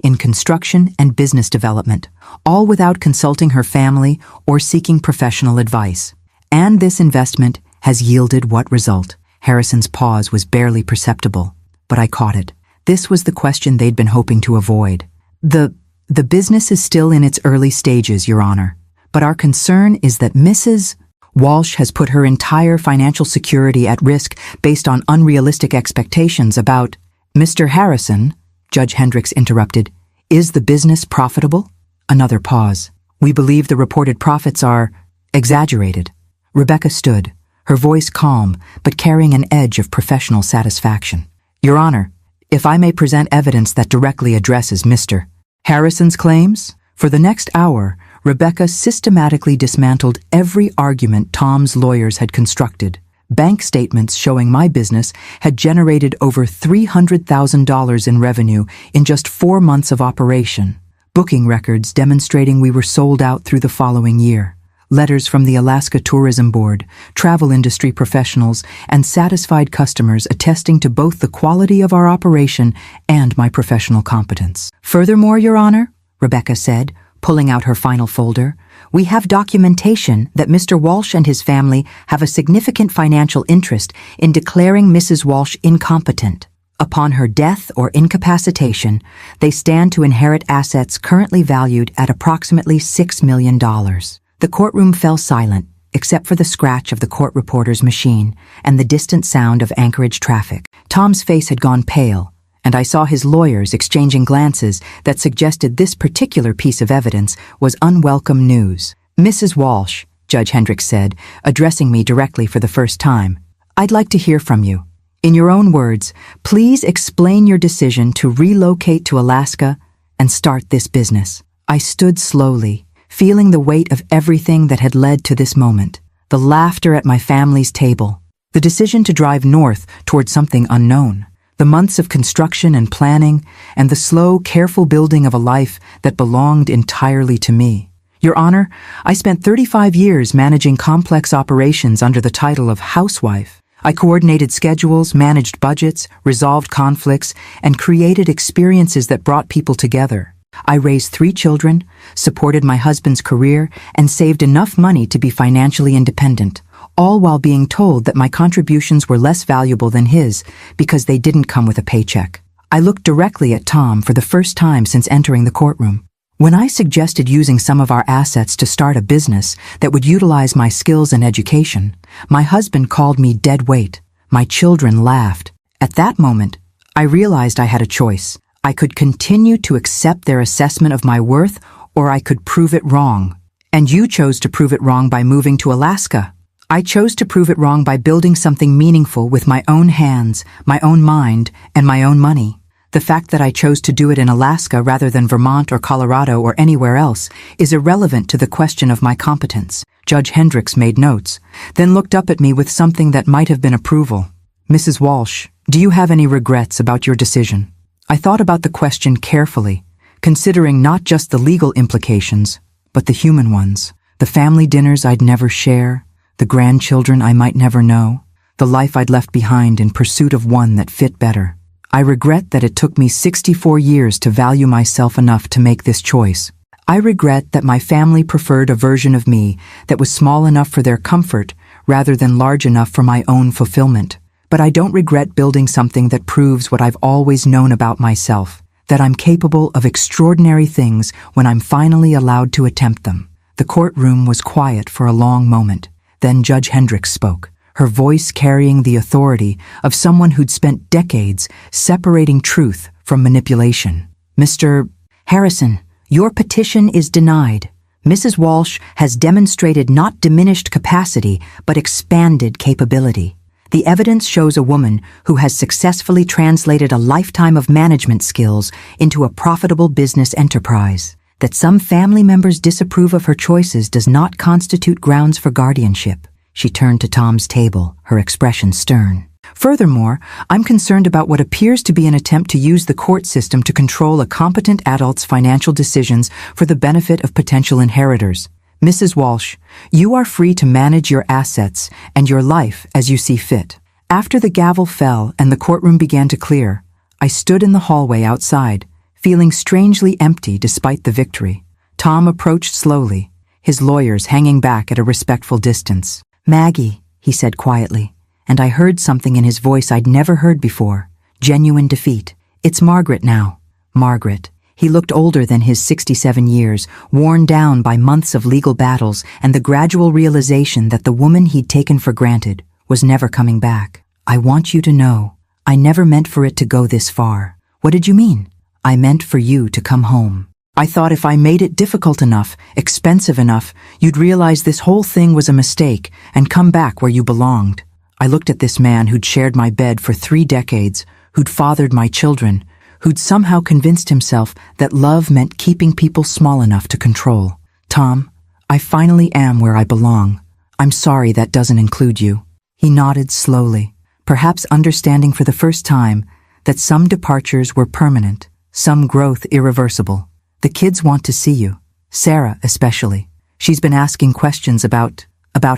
in construction and business development, all without consulting her family or seeking professional advice. And this investment has yielded what result?" Harrison's pause was barely perceptible, but I caught it. This was the question they'd been hoping to avoid. The business is still in its early stages, Your Honor, but our concern is that Mrs. Walsh has put her entire financial security at risk based on unrealistic expectations about— "Mr. Harrison," Judge Hendricks interrupted, "is the business profitable?" Another pause. "We believe the reported profits are exaggerated." Rebecca stood, her voice calm but carrying an edge of professional satisfaction. "Your Honor, if I may present evidence that directly addresses Mr. Harrison's claims?" For the next hour, Rebecca systematically dismantled every argument Tom's lawyers had constructed. Bank statements showing my business had generated over $300,000 in revenue in just 4 months of operation. Booking records demonstrating we were sold out through the following year. Letters from the Alaska Tourism Board, travel industry professionals, and satisfied customers attesting to both the quality of our operation and my professional competence. "Furthermore, Your Honor," Rebecca said, pulling out her final folder, "we have documentation that Mr. Walsh and his family have a significant financial interest in declaring Mrs. Walsh incompetent. Upon her death or incapacitation, they stand to inherit assets currently valued at approximately $6 million. The courtroom fell silent, except for the scratch of the court reporter's machine and the distant sound of Anchorage traffic. Tom's face had gone pale, and I saw his lawyers exchanging glances that suggested this particular piece of evidence was unwelcome news. "Mrs. Walsh," Judge Hendricks said, addressing me directly for the first time, "I'd like to hear from you. In your own words, please explain your decision to relocate to Alaska and start this business." I stood slowly, feeling the weight of everything that had led to this moment. The laughter at my family's table, the decision to drive north toward something unknown, the months of construction and planning, and the slow, careful building of a life that belonged entirely to me. Your Honor, I spent 35 years managing complex operations under the title of housewife. I coordinated schedules, managed budgets, resolved conflicts, and created experiences that brought people together. I raised 3 children, supported my husband's career, and saved enough money to be financially independent, all while being told that my contributions were less valuable than his because they didn't come with a paycheck. I looked directly at Tom for the first time since entering the courtroom. When I suggested using some of our assets to start a business that would utilize my skills and education, my husband called me dead weight. My children laughed, At that moment, I realized I had a choice. I could continue to accept their assessment of my worth, or I could prove it wrong. And you chose to prove it wrong by moving to Alaska. I chose to prove it wrong by building something meaningful with my own hands, my own mind, and my own money. The fact that I chose to do it in Alaska rather than Vermont or Colorado or anywhere else is irrelevant to the question of my competence. Judge Hendricks made notes, then looked up at me with something that might have been approval. Mrs. Walsh, do you have any regrets about your decision? I thought about the question carefully, considering not just the legal implications, but the human ones. The family dinners I'd never share, the grandchildren I might never know, the life I'd left behind in pursuit of one that fit better. I regret that it took me 64 years to value myself enough to make this choice. I regret that my family preferred a version of me that was small enough for their comfort rather than large enough for my own fulfillment. But I don't regret building something that proves what I've always known about myself, that I'm capable of extraordinary things when I'm finally allowed to attempt them. The courtroom was quiet for a long moment. Then Judge Hendricks spoke, her voice carrying the authority of someone who'd spent decades separating truth from manipulation. Mr. Harrison, your petition is denied. Mrs. Walsh has demonstrated not diminished capacity, but expanded capability. The evidence shows a woman who has successfully translated a lifetime of management skills into a profitable business enterprise. That some family members disapprove of her choices does not constitute grounds for guardianship. She turned to Tom's table, her expression stern. Furthermore, I'm concerned about what appears to be an attempt to use the court system to control a competent adult's financial decisions for the benefit of potential inheritors. Mrs. Walsh, you are free to manage your assets and your life as you see fit. After the gavel fell and the courtroom began to clear, I stood in the hallway outside, feeling strangely empty despite the victory. Tom approached slowly, his lawyers hanging back at a respectful distance. Maggie, he said quietly, and I heard something in his voice I'd never heard before. Genuine defeat. It's Margaret now. Margaret. He looked older than his 67 years, worn down by months of legal battles and the gradual realization that the woman he'd taken for granted was never coming back. I want you to know, I never meant for it to go this far. What did you mean? I meant for you to come home. I thought if I made it difficult enough, expensive enough, you'd realize this whole thing was a mistake and come back where you belonged. I looked at this man who'd shared my bed for 3 decades, who'd fathered my children, who'd somehow convinced himself that love meant keeping people small enough to control. Tom, I finally am where I belong. I'm sorry that doesn't include you. He nodded slowly, perhaps understanding for the first time that some departures were permanent, some growth irreversible. The kids want to see you, Sarah especially. She's been asking questions about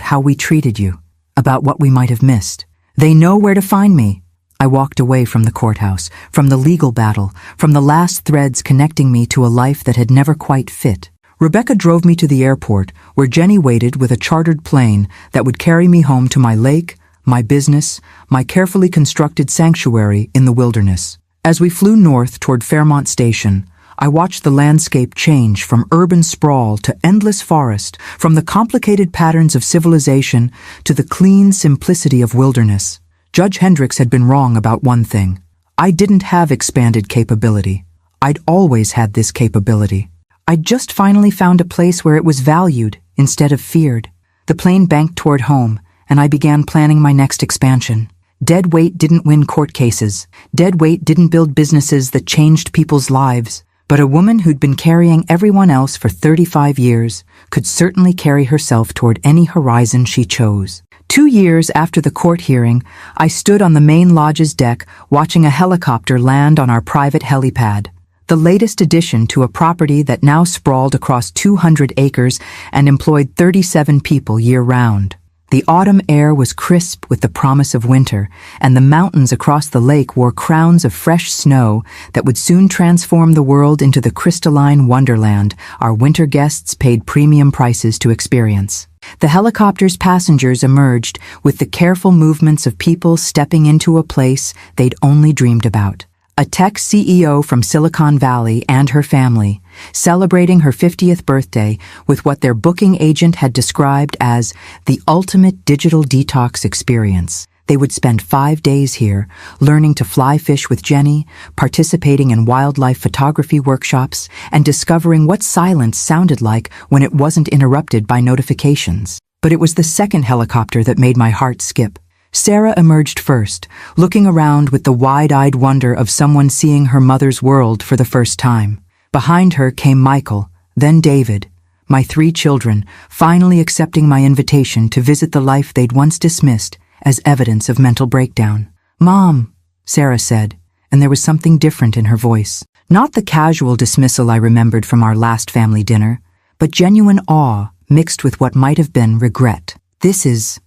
how we treated you, about what we might have missed. They know where to find me. I walked away from the courthouse, from the legal battle, from the last threads connecting me to a life that had never quite fit. Rebecca drove me to the airport, where Jenny waited with a chartered plane that would carry me home to my lake, my business, my carefully constructed sanctuary in the wilderness. As we flew north toward Fairmont Station, I watched the landscape change from urban sprawl to endless forest, from the complicated patterns of civilization to the clean simplicity of wilderness. Judge Hendricks had been wrong about one thing. I didn't have expanded capability. I'd always had this capability. I'd just finally found a place where it was valued instead of feared. The plane banked toward home, and I began planning my next expansion. Dead weight didn't win court cases. Dead weight didn't build businesses that changed people's lives. But a woman who'd been carrying everyone else for 35 years could certainly carry herself toward any horizon she chose. 2 years after the court hearing, I stood on the main lodge's deck watching a helicopter land on our private helipad, the latest addition to a property that now sprawled across 200 acres and employed 37 people year-round. The autumn air was crisp with the promise of winter, and the mountains across the lake wore crowns of fresh snow that would soon transform the world into the crystalline wonderland our winter guests paid premium prices to experience. The helicopter's passengers emerged with the careful movements of people stepping into a place they'd only dreamed about. A tech CEO from Silicon Valley and her family, celebrating her 50th birthday with what their booking agent had described as the ultimate digital detox experience. They would spend 5 days here, learning to fly fish with Jenny, participating in wildlife photography workshops, and discovering what silence sounded like when it wasn't interrupted by notifications. But it was the second helicopter that made my heart skip. Sarah emerged first, looking around with the wide-eyed wonder of someone seeing her mother's world for the first time. Behind her came Michael, then David, my 3 children, finally accepting my invitation to visit the life they'd once dismissed as evidence of mental breakdown. "Mom," Sarah said, and there was something different in her voice. Not the casual dismissal I remembered from our last family dinner, but genuine awe mixed with what might have been regret. This is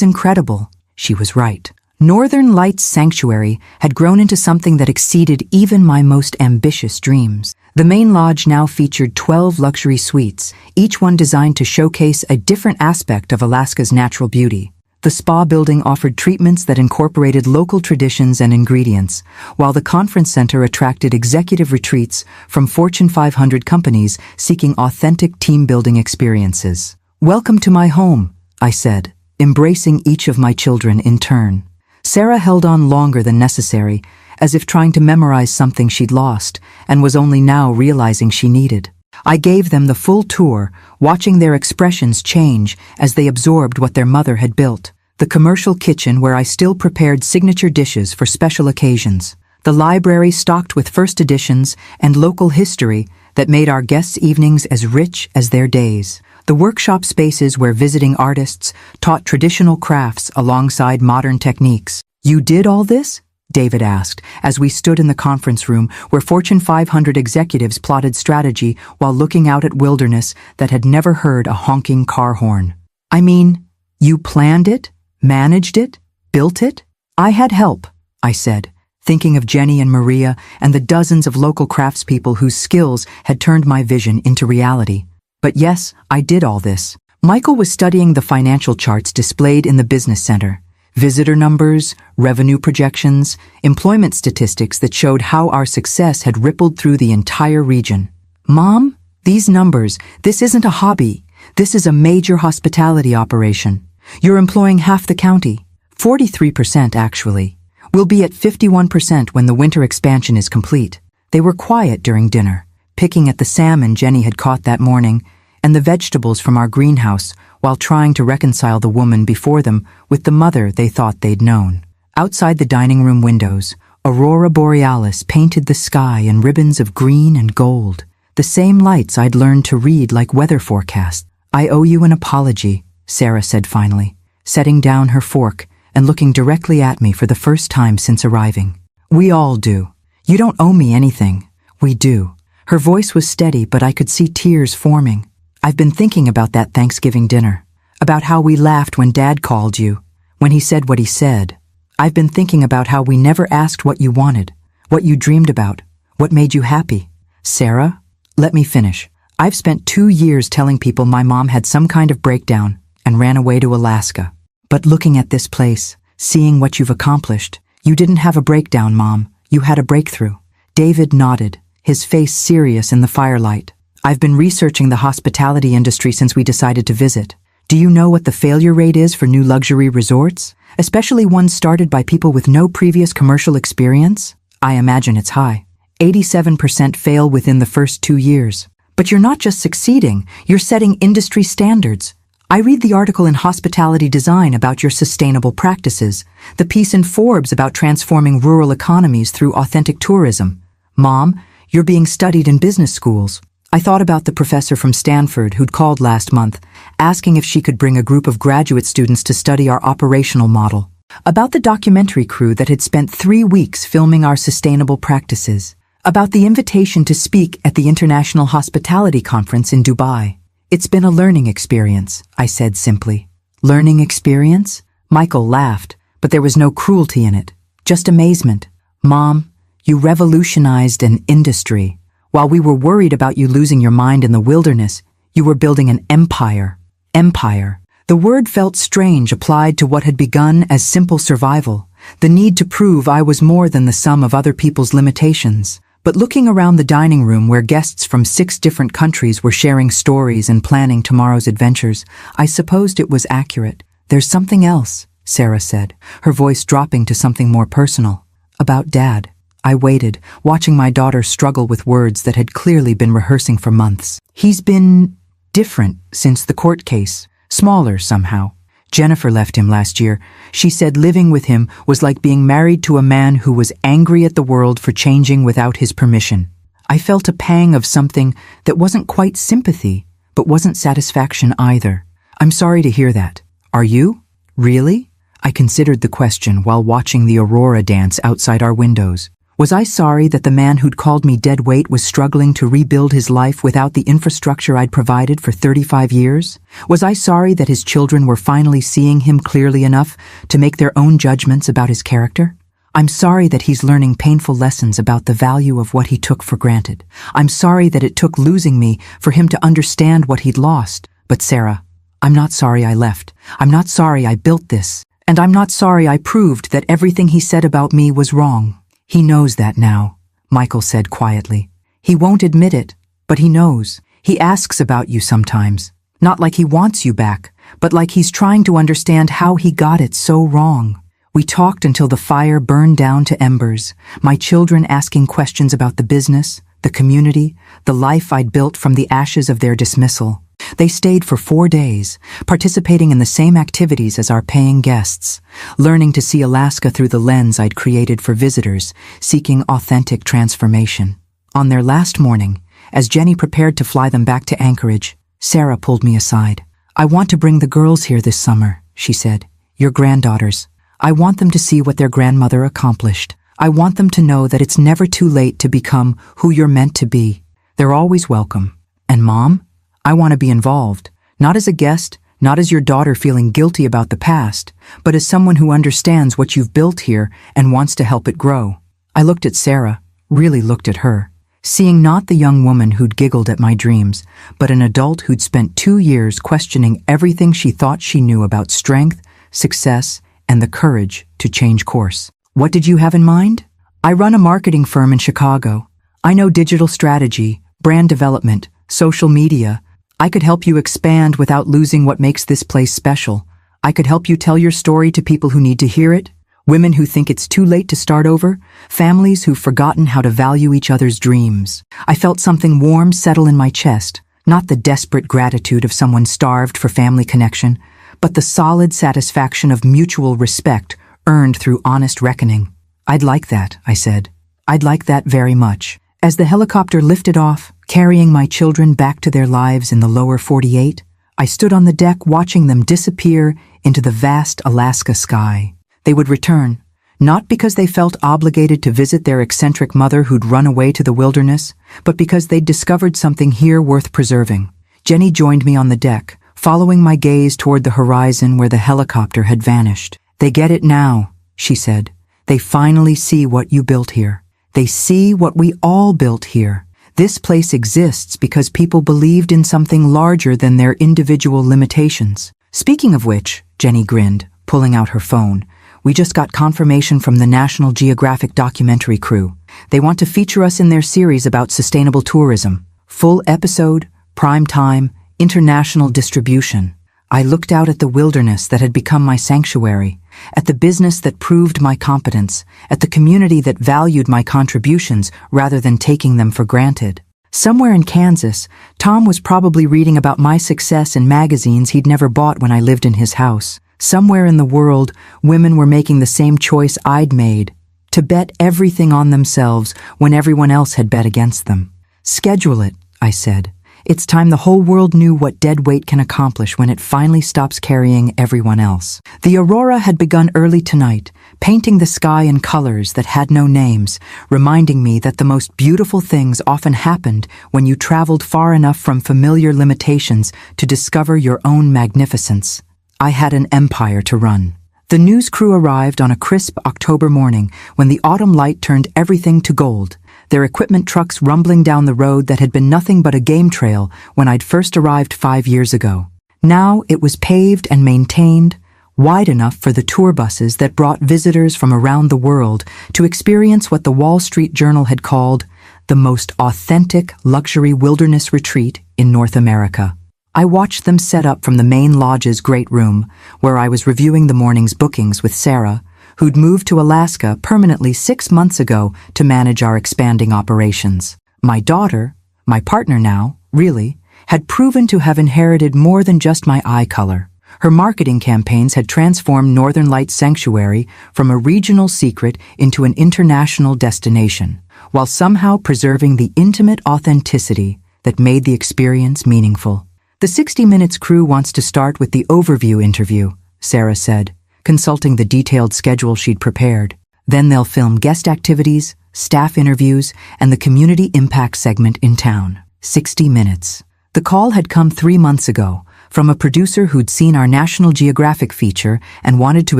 incredible." She was right. Northern Lights Sanctuary had grown into something that exceeded even my most ambitious dreams. The main lodge now featured 12 luxury suites, each one designed to showcase a different aspect of Alaska's natural beauty. The spa building offered treatments that incorporated local traditions and ingredients, while the conference center attracted executive retreats from Fortune 500 companies seeking authentic team-building experiences. "Welcome to my home," I said, embracing each of my children in turn. Sarah held on longer than necessary, as if trying to memorize something she'd lost and was only now realizing she needed. I gave them the full tour, watching their expressions change as they absorbed what their mother had built. The commercial kitchen where I still prepared signature dishes for special occasions. The library stocked with first editions and local history that made our guests' evenings as rich as their days. The workshop spaces where visiting artists taught traditional crafts alongside modern techniques. "You did all this?" David asked, as we stood in the conference room where Fortune 500 executives plotted strategy while looking out at wilderness that had never heard a honking car horn. "I mean, you planned it, managed it, built it?" "I had help," I said, thinking of Jenny and Maria and the dozens of local craftspeople whose skills had turned my vision into reality. "But yes, I did all this." Michael was studying the financial charts displayed in the business center. Visitor numbers, revenue projections, employment statistics that showed how our success had rippled through the entire region. "Mom, these numbers, this isn't a hobby. This is a major hospitality operation. You're employing half the county, 43% actually. We'll be at 51% when the winter expansion is complete." They were quiet during dinner, picking at the salmon Jenny had caught that morning and the vegetables from our greenhouse while trying to reconcile the woman before them with the mother they thought they'd known. Outside the dining room windows, Aurora Borealis painted the sky in ribbons of green and gold, the same lights I'd learned to read like weather forecasts. "I owe you an apology," Sarah said finally, setting down her fork and looking directly at me for the first time since arriving. "We all do. You don't owe me anything. We do." Her voice was steady, but I could see tears forming. "I've been thinking about that Thanksgiving dinner, about how we laughed when Dad called you, when he said what he said. I've been thinking about how we never asked what you wanted, what you dreamed about, what made you happy." "Sarah, let me finish. I've spent 2 years telling people my mom had some kind of breakdown and ran away to Alaska. But looking at this place, seeing what you've accomplished, you didn't have a breakdown, Mom. You had a breakthrough." David nodded, his face serious in the firelight. "I've been researching the hospitality industry since we decided to visit. Do you know what the failure rate is for new luxury resorts, especially ones started by people with no previous commercial experience? I imagine it's high. 87% fail within the first 2 years. But you're not just succeeding, you're setting industry standards. I read the article in Hospitality Design about your sustainable practices, the piece in Forbes about transforming rural economies through authentic tourism. Mom, you're being studied in business schools. I thought about the professor from Stanford who'd called last month, asking if she could bring a group of graduate students to study our operational model. About the documentary crew that had spent 3 weeks filming our sustainable practices. About the invitation to speak at the International Hospitality Conference in Dubai. "It's been a learning experience," I said simply. "Learning experience?" Michael laughed, but there was no cruelty in it, just amazement. "Mom, you revolutionized an industry. While we were worried about you losing your mind in the wilderness, you were building an empire." Empire. The word felt strange applied to what had begun as simple survival, the need to prove I was more than the sum of other people's limitations. But looking around the dining room where guests from 6 different countries were sharing stories and planning tomorrow's adventures, I supposed it was accurate. There's something else, Sarah said, her voice dropping to something more personal. About Dad. I waited, watching my daughter struggle with words that had clearly been rehearsing for months. He's been different since the court case, smaller somehow. Jennifer left him last year. She said living with him was like being married to a man who was angry at the world for changing without his permission. I felt a pang of something that wasn't quite sympathy, but wasn't satisfaction either. I'm sorry to hear that. Are you? Really? I considered the question while watching the aurora dance outside our windows. Was I sorry that the man who'd called me dead weight was struggling to rebuild his life without the infrastructure I'd provided for 35 years? Was I sorry that his children were finally seeing him clearly enough to make their own judgments about his character? I'm sorry that he's learning painful lessons about the value of what he took for granted. I'm sorry that it took losing me for him to understand what he'd lost. But Sarah, I'm not sorry I left. I'm not sorry I built this. And I'm not sorry I proved that everything he said about me was wrong. He knows that now, Michael said quietly. He won't admit it, but he knows. He asks about you sometimes. Not like he wants you back, but like he's trying to understand how he got it so wrong. We talked until the fire burned down to embers, my children asking questions about the business, the community, the life I'd built from the ashes of their dismissal. They stayed for 4 days, participating in the same activities as our paying guests, learning to see Alaska through the lens I'd created for visitors, seeking authentic transformation. On their last morning, as Jenny prepared to fly them back to Anchorage, Sarah pulled me aside. I want to bring the girls here this summer, she said. Your granddaughters. I want them to see what their grandmother accomplished. I want them to know that it's never too late to become who you're meant to be. They're always welcome. And Mom? I want to be involved, not as a guest, not as your daughter feeling guilty about the past, but as someone who understands what you've built here and wants to help it grow. I looked at Sarah, really looked at her, seeing not the young woman who'd giggled at my dreams, but an adult who'd spent 2 years questioning everything she thought she knew about strength, success, and the courage to change course. What did you have in mind? I run a marketing firm in Chicago. I know digital strategy, brand development, social media. I could help you expand without losing what makes this place special. I could help you tell your story to people who need to hear it, women who think it's too late to start over, families who've forgotten how to value each other's dreams. I felt something warm settle in my chest, not the desperate gratitude of someone starved for family connection, but the solid satisfaction of mutual respect earned through honest reckoning. I'd like that, I said. I'd like that very much. As the helicopter lifted off, carrying my children back to their lives in the lower 48, I stood on the deck watching them disappear into the vast Alaska sky. They would return, not because they felt obligated to visit their eccentric mother who'd run away to the wilderness, but because they'd discovered something here worth preserving. Jenny joined me on the deck, following my gaze toward the horizon where the helicopter had vanished. They get it now, she said. They finally see what you built here. They see what we all built here. This place exists because people believed in something larger than their individual limitations. Speaking of which, Jenny grinned, pulling out her phone, we just got confirmation from the National Geographic documentary crew. They want to feature us in their series about sustainable tourism. Full episode, prime time, international distribution. I looked out at the wilderness that had become my sanctuary, at the business that proved my competence, at the community that valued my contributions rather than taking them for granted. Somewhere in Kansas, Tom was probably reading about my success in magazines he'd never bought when I lived in his house. Somewhere in the world, women were making the same choice I'd made, to bet everything on themselves when everyone else had bet against them. Schedule it, I said. It's time the whole world knew what dead weight can accomplish when it finally stops carrying everyone else. The aurora had begun early tonight, painting the sky in colors that had no names, reminding me that the most beautiful things often happened when you traveled far enough from familiar limitations to discover your own magnificence. I had an empire to run. The news crew arrived on a crisp October morning when the autumn light turned everything to gold, their equipment trucks rumbling down the road that had been nothing but a game trail when I'd first arrived 5 years ago. Now it was paved and maintained, wide enough for the tour buses that brought visitors from around the world to experience what the Wall Street Journal had called the most authentic luxury wilderness retreat in North America. I watched them set up from the main lodge's great room, where I was reviewing the morning's bookings with Sarah, who'd moved to Alaska permanently 6 months ago to manage our expanding operations. My daughter, my partner now, really, had proven to have inherited more than just my eye color. Her marketing campaigns had transformed Northern Lights Sanctuary from a regional secret into an international destination, while somehow preserving the intimate authenticity that made the experience meaningful. The 60 Minutes crew wants to start with the overview interview, Sarah said, consulting the detailed schedule she'd prepared. Then they'll film guest activities, staff interviews, and the community impact segment in town. 60 Minutes. The call had come 3 months ago, from a producer who'd seen our National Geographic feature and wanted to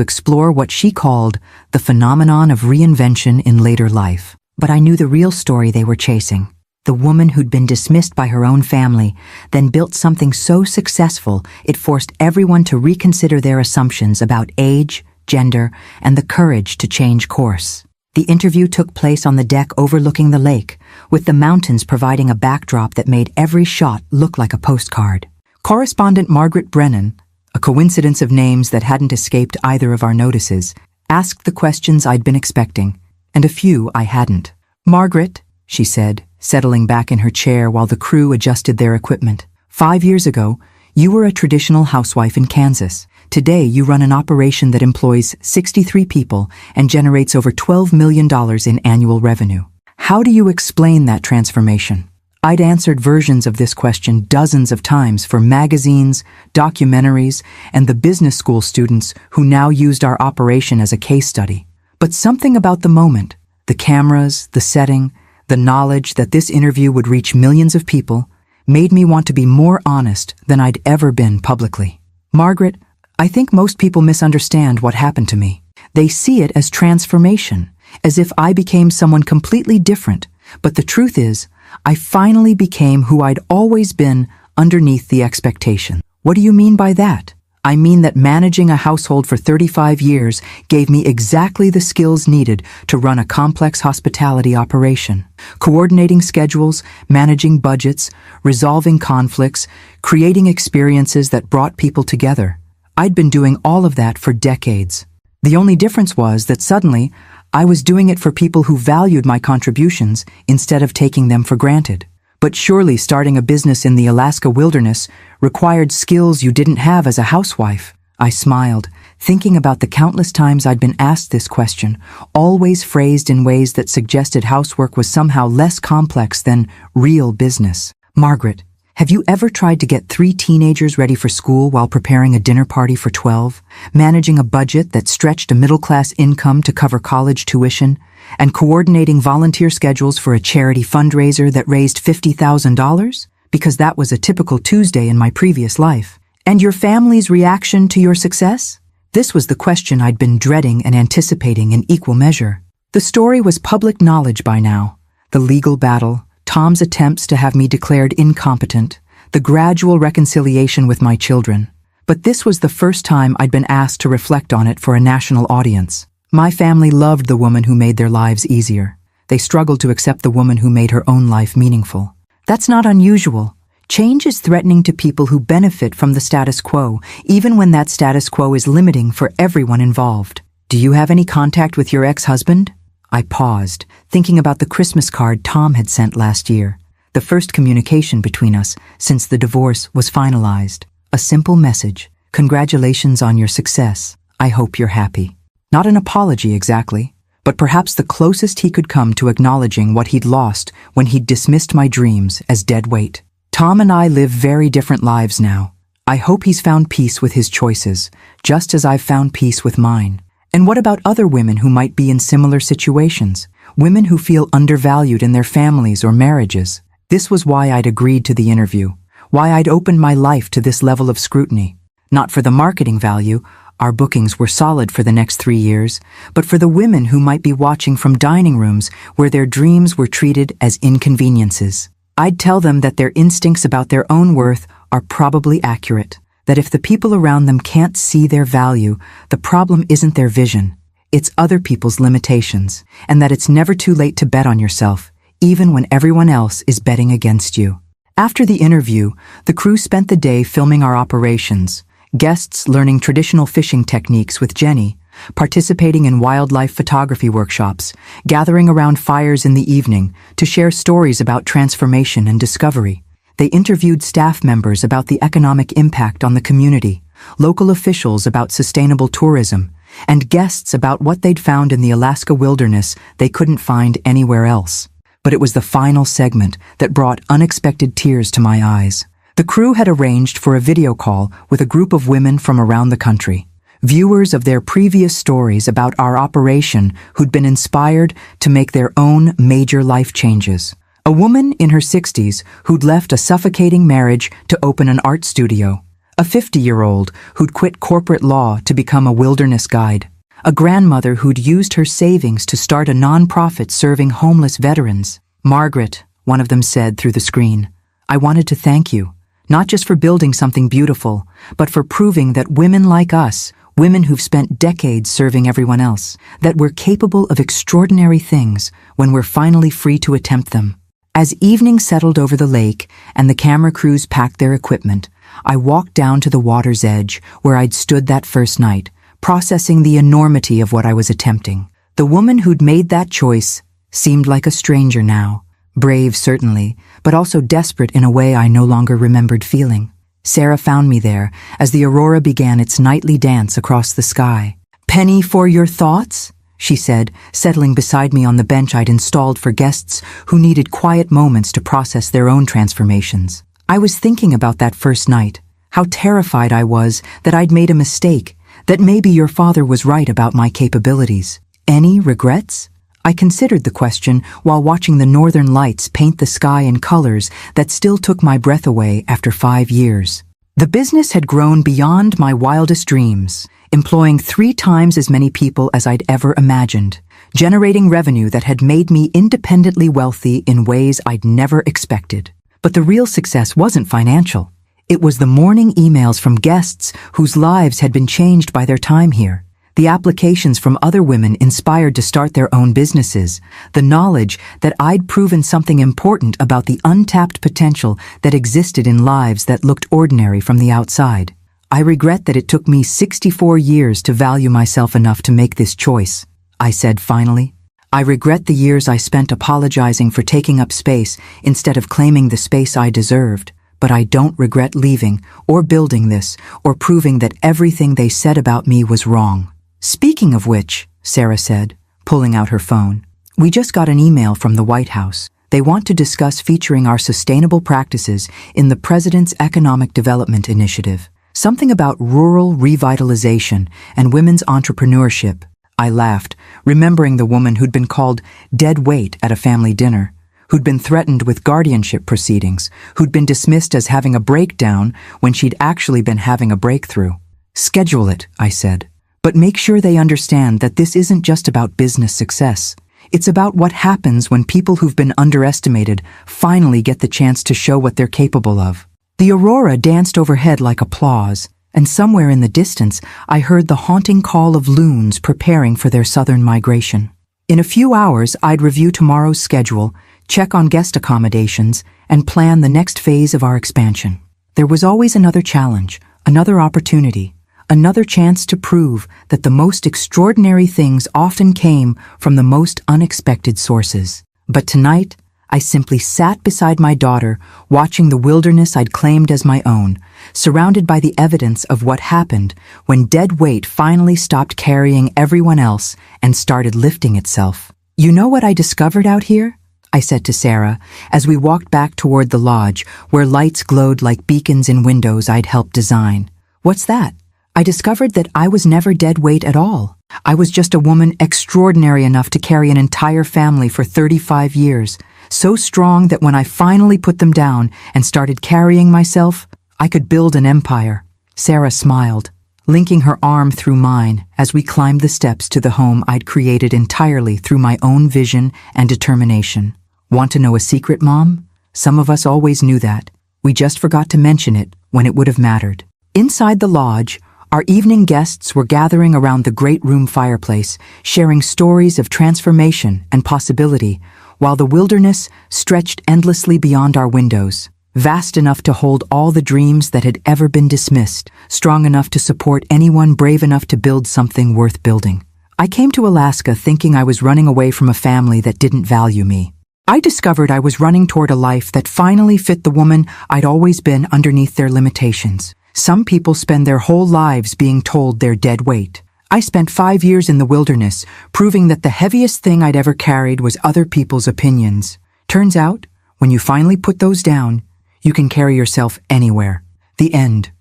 explore what she called the phenomenon of reinvention in later life. But I knew the real story they were chasing. The woman who'd been dismissed by her own family, then built something so successful it forced everyone to reconsider their assumptions about age, gender, and the courage to change course. The interview took place on the deck overlooking the lake, with the mountains providing a backdrop that made every shot look like a postcard. Correspondent Margaret Brennan, a coincidence of names that hadn't escaped either of our notices, asked the questions I'd been expecting, and a few I hadn't. "Margaret," she said, settling back in her chair while the crew adjusted their equipment. "5 years ago, you were a traditional housewife in Kansas. Today, you run an operation that employs 63 people and generates over $12 million in annual revenue. How do you explain that transformation?" I'd answered versions of this question dozens of times for magazines, documentaries, and the business school students who now used our operation as a case study. But something about the moment, the cameras, the setting, the knowledge that this interview would reach millions of people, made me want to be more honest than I'd ever been publicly. "Margaret, I think most people misunderstand what happened to me. They see it as transformation, as if I became someone completely different. But the truth is, I finally became who I'd always been underneath the expectation." "What do you mean by that?" "I mean that managing a household for 35 years gave me exactly the skills needed to run a complex hospitality operation. Coordinating schedules, managing budgets, resolving conflicts, creating experiences that brought people together. I'd been doing all of that for decades. The only difference was that suddenly, I was doing it for people who valued my contributions instead of taking them for granted. But surely starting a business in the Alaska wilderness required skills you didn't have as a housewife." I smiled, thinking about the countless times I'd been asked this question, always phrased in ways that suggested housework was somehow less complex than real business. "Margaret, have you ever tried to get 3 teenagers ready for school while preparing a dinner party for 12, managing a budget that stretched a middle-class income to cover college tuition, and coordinating volunteer schedules for a charity fundraiser that raised $50,000? Because that was a typical Tuesday in my previous life. And your family's reaction to your success?" This was the question I'd been dreading and anticipating in equal measure. The story was public knowledge by now. The legal battle, Tom's attempts to have me declared incompetent, the gradual reconciliation with my children. But this was the first time I'd been asked to reflect on it for a national audience. My family loved the woman who made their lives easier. They struggled to accept the woman who made her own life meaningful. That's not unusual. Change is threatening to people who benefit from the status quo, even when that status quo is limiting for everyone involved. "Do you have any contact with your ex-husband?" I paused, thinking about the Christmas card Tom had sent last year, the first communication between us since the divorce was finalized. A simple message: "Congratulations on your success. I hope you're happy." Not an apology exactly, but perhaps the closest he could come to acknowledging what he'd lost when he'd dismissed my dreams as dead weight. Tom and I live very different lives now. I hope he's found peace with his choices, just as I've found peace with mine. And what about other women who might be in similar situations? Women who feel undervalued in their families or marriages? This was why I'd agreed to the interview, why I'd opened my life to this level of scrutiny. Not for the marketing value, our bookings were solid for the next 3 years, but for the women who might be watching from dining rooms where their dreams were treated as inconveniences. I'd tell them that their instincts about their own worth are probably accurate. That if the people around them can't see their value, the problem isn't their vision, it's other people's limitations, and that it's never too late to bet on yourself, even when everyone else is betting against you. After the interview, the crew spent the day filming our operations, guests learning traditional fishing techniques with Jenny, participating in wildlife photography workshops, gathering around fires in the evening to share stories about transformation and discovery. They interviewed staff members about the economic impact on the community, local officials about sustainable tourism, and guests about what they'd found in the Alaska wilderness they couldn't find anywhere else. But it was the final segment that brought unexpected tears to my eyes. The crew had arranged for a video call with a group of women from around the country, viewers of their previous stories about our operation who'd been inspired to make their own major life changes. A woman in her 60s who'd left a suffocating marriage to open an art studio. A 50-year-old who'd quit corporate law to become a wilderness guide. A grandmother who'd used her savings to start a nonprofit serving homeless veterans. "Margaret," one of them said through the screen, "I wanted to thank you, not just for building something beautiful, but for proving that women like us, women who've spent decades serving everyone else, that we're capable of extraordinary things when we're finally free to attempt them." As evening settled over the lake and the camera crews packed their equipment, I walked down to the water's edge where I'd stood that first night, processing the enormity of what I was attempting. The woman who'd made that choice seemed like a stranger now, brave certainly, but also desperate in a way I no longer remembered feeling. Sarah found me there as the aurora began its nightly dance across the sky. "Penny for your thoughts?" she said, settling beside me on the bench I'd installed for guests who needed quiet moments to process their own transformations. I was thinking about that first night, how terrified I was that I'd made a mistake, that maybe your father was right about my capabilities. Any regrets? I considered the question while watching the northern lights paint the sky in colors that still took my breath away after 5 years. The business had grown beyond my wildest dreams, employing 3 times as many people as I'd ever imagined, generating revenue that had made me independently wealthy in ways I'd never expected. But the real success wasn't financial. It was the morning emails from guests whose lives had been changed by their time here, the applications from other women inspired to start their own businesses, the knowledge that I'd proven something important about the untapped potential that existed in lives that looked ordinary from the outside. I regret that it took me 64 years to value myself enough to make this choice, I said finally. I regret the years I spent apologizing for taking up space instead of claiming the space I deserved, but I don't regret leaving or building this or proving that everything they said about me was wrong. "Speaking of which," Sarah said, pulling out her phone, "we just got an email from the White House. They want to discuss featuring our sustainable practices in the President's Economic Development Initiative. Something about rural revitalization and women's entrepreneurship." I laughed, remembering the woman who'd been called dead weight at a family dinner, who'd been threatened with guardianship proceedings, who'd been dismissed as having a breakdown when she'd actually been having a breakthrough. "Schedule it," I said. "But make sure they understand that this isn't just about business success. It's about what happens when people who've been underestimated finally get the chance to show what they're capable of." The aurora danced overhead like applause, and somewhere in the distance I heard the haunting call of loons preparing for their southern migration. In a few hours I'd review tomorrow's schedule, check on guest accommodations, and plan the next phase of our expansion. There was always another challenge, another opportunity, another chance to prove that the most extraordinary things often came from the most unexpected sources. But tonight, I simply sat beside my daughter, watching the wilderness I'd claimed as my own, surrounded by the evidence of what happened when dead weight finally stopped carrying everyone else and started lifting itself. "You know what I discovered out here?" I said to Sarah as we walked back toward the lodge where lights glowed like beacons in windows I'd helped design. "What's that?" "I discovered that I was never dead weight at all. I was just a woman extraordinary enough to carry an entire family for 35 years, so strong that when I finally put them down and started carrying myself, I could build an empire." Sarah smiled, linking her arm through mine as we climbed the steps to the home I'd created entirely through my own vision and determination. "Want to know a secret, Mom? Some of us always knew that. We just forgot to mention it when it would have mattered." Inside the lodge, our evening guests were gathering around the great room fireplace, sharing stories of transformation and possibility, while the wilderness stretched endlessly beyond our windows. vast enough to hold all the dreams that had ever been dismissed, strong enough to support anyone brave enough to build something worth building. I came to Alaska thinking I was running away from a family that didn't value me. I discovered I was running toward a life that finally fit the woman I'd always been underneath their limitations. Some people spend their whole lives being told they're dead weight. I spent 5 years in the wilderness, proving that the heaviest thing I'd ever carried was other people's opinions. Turns out, when you finally put those down, you can carry yourself anywhere. The end.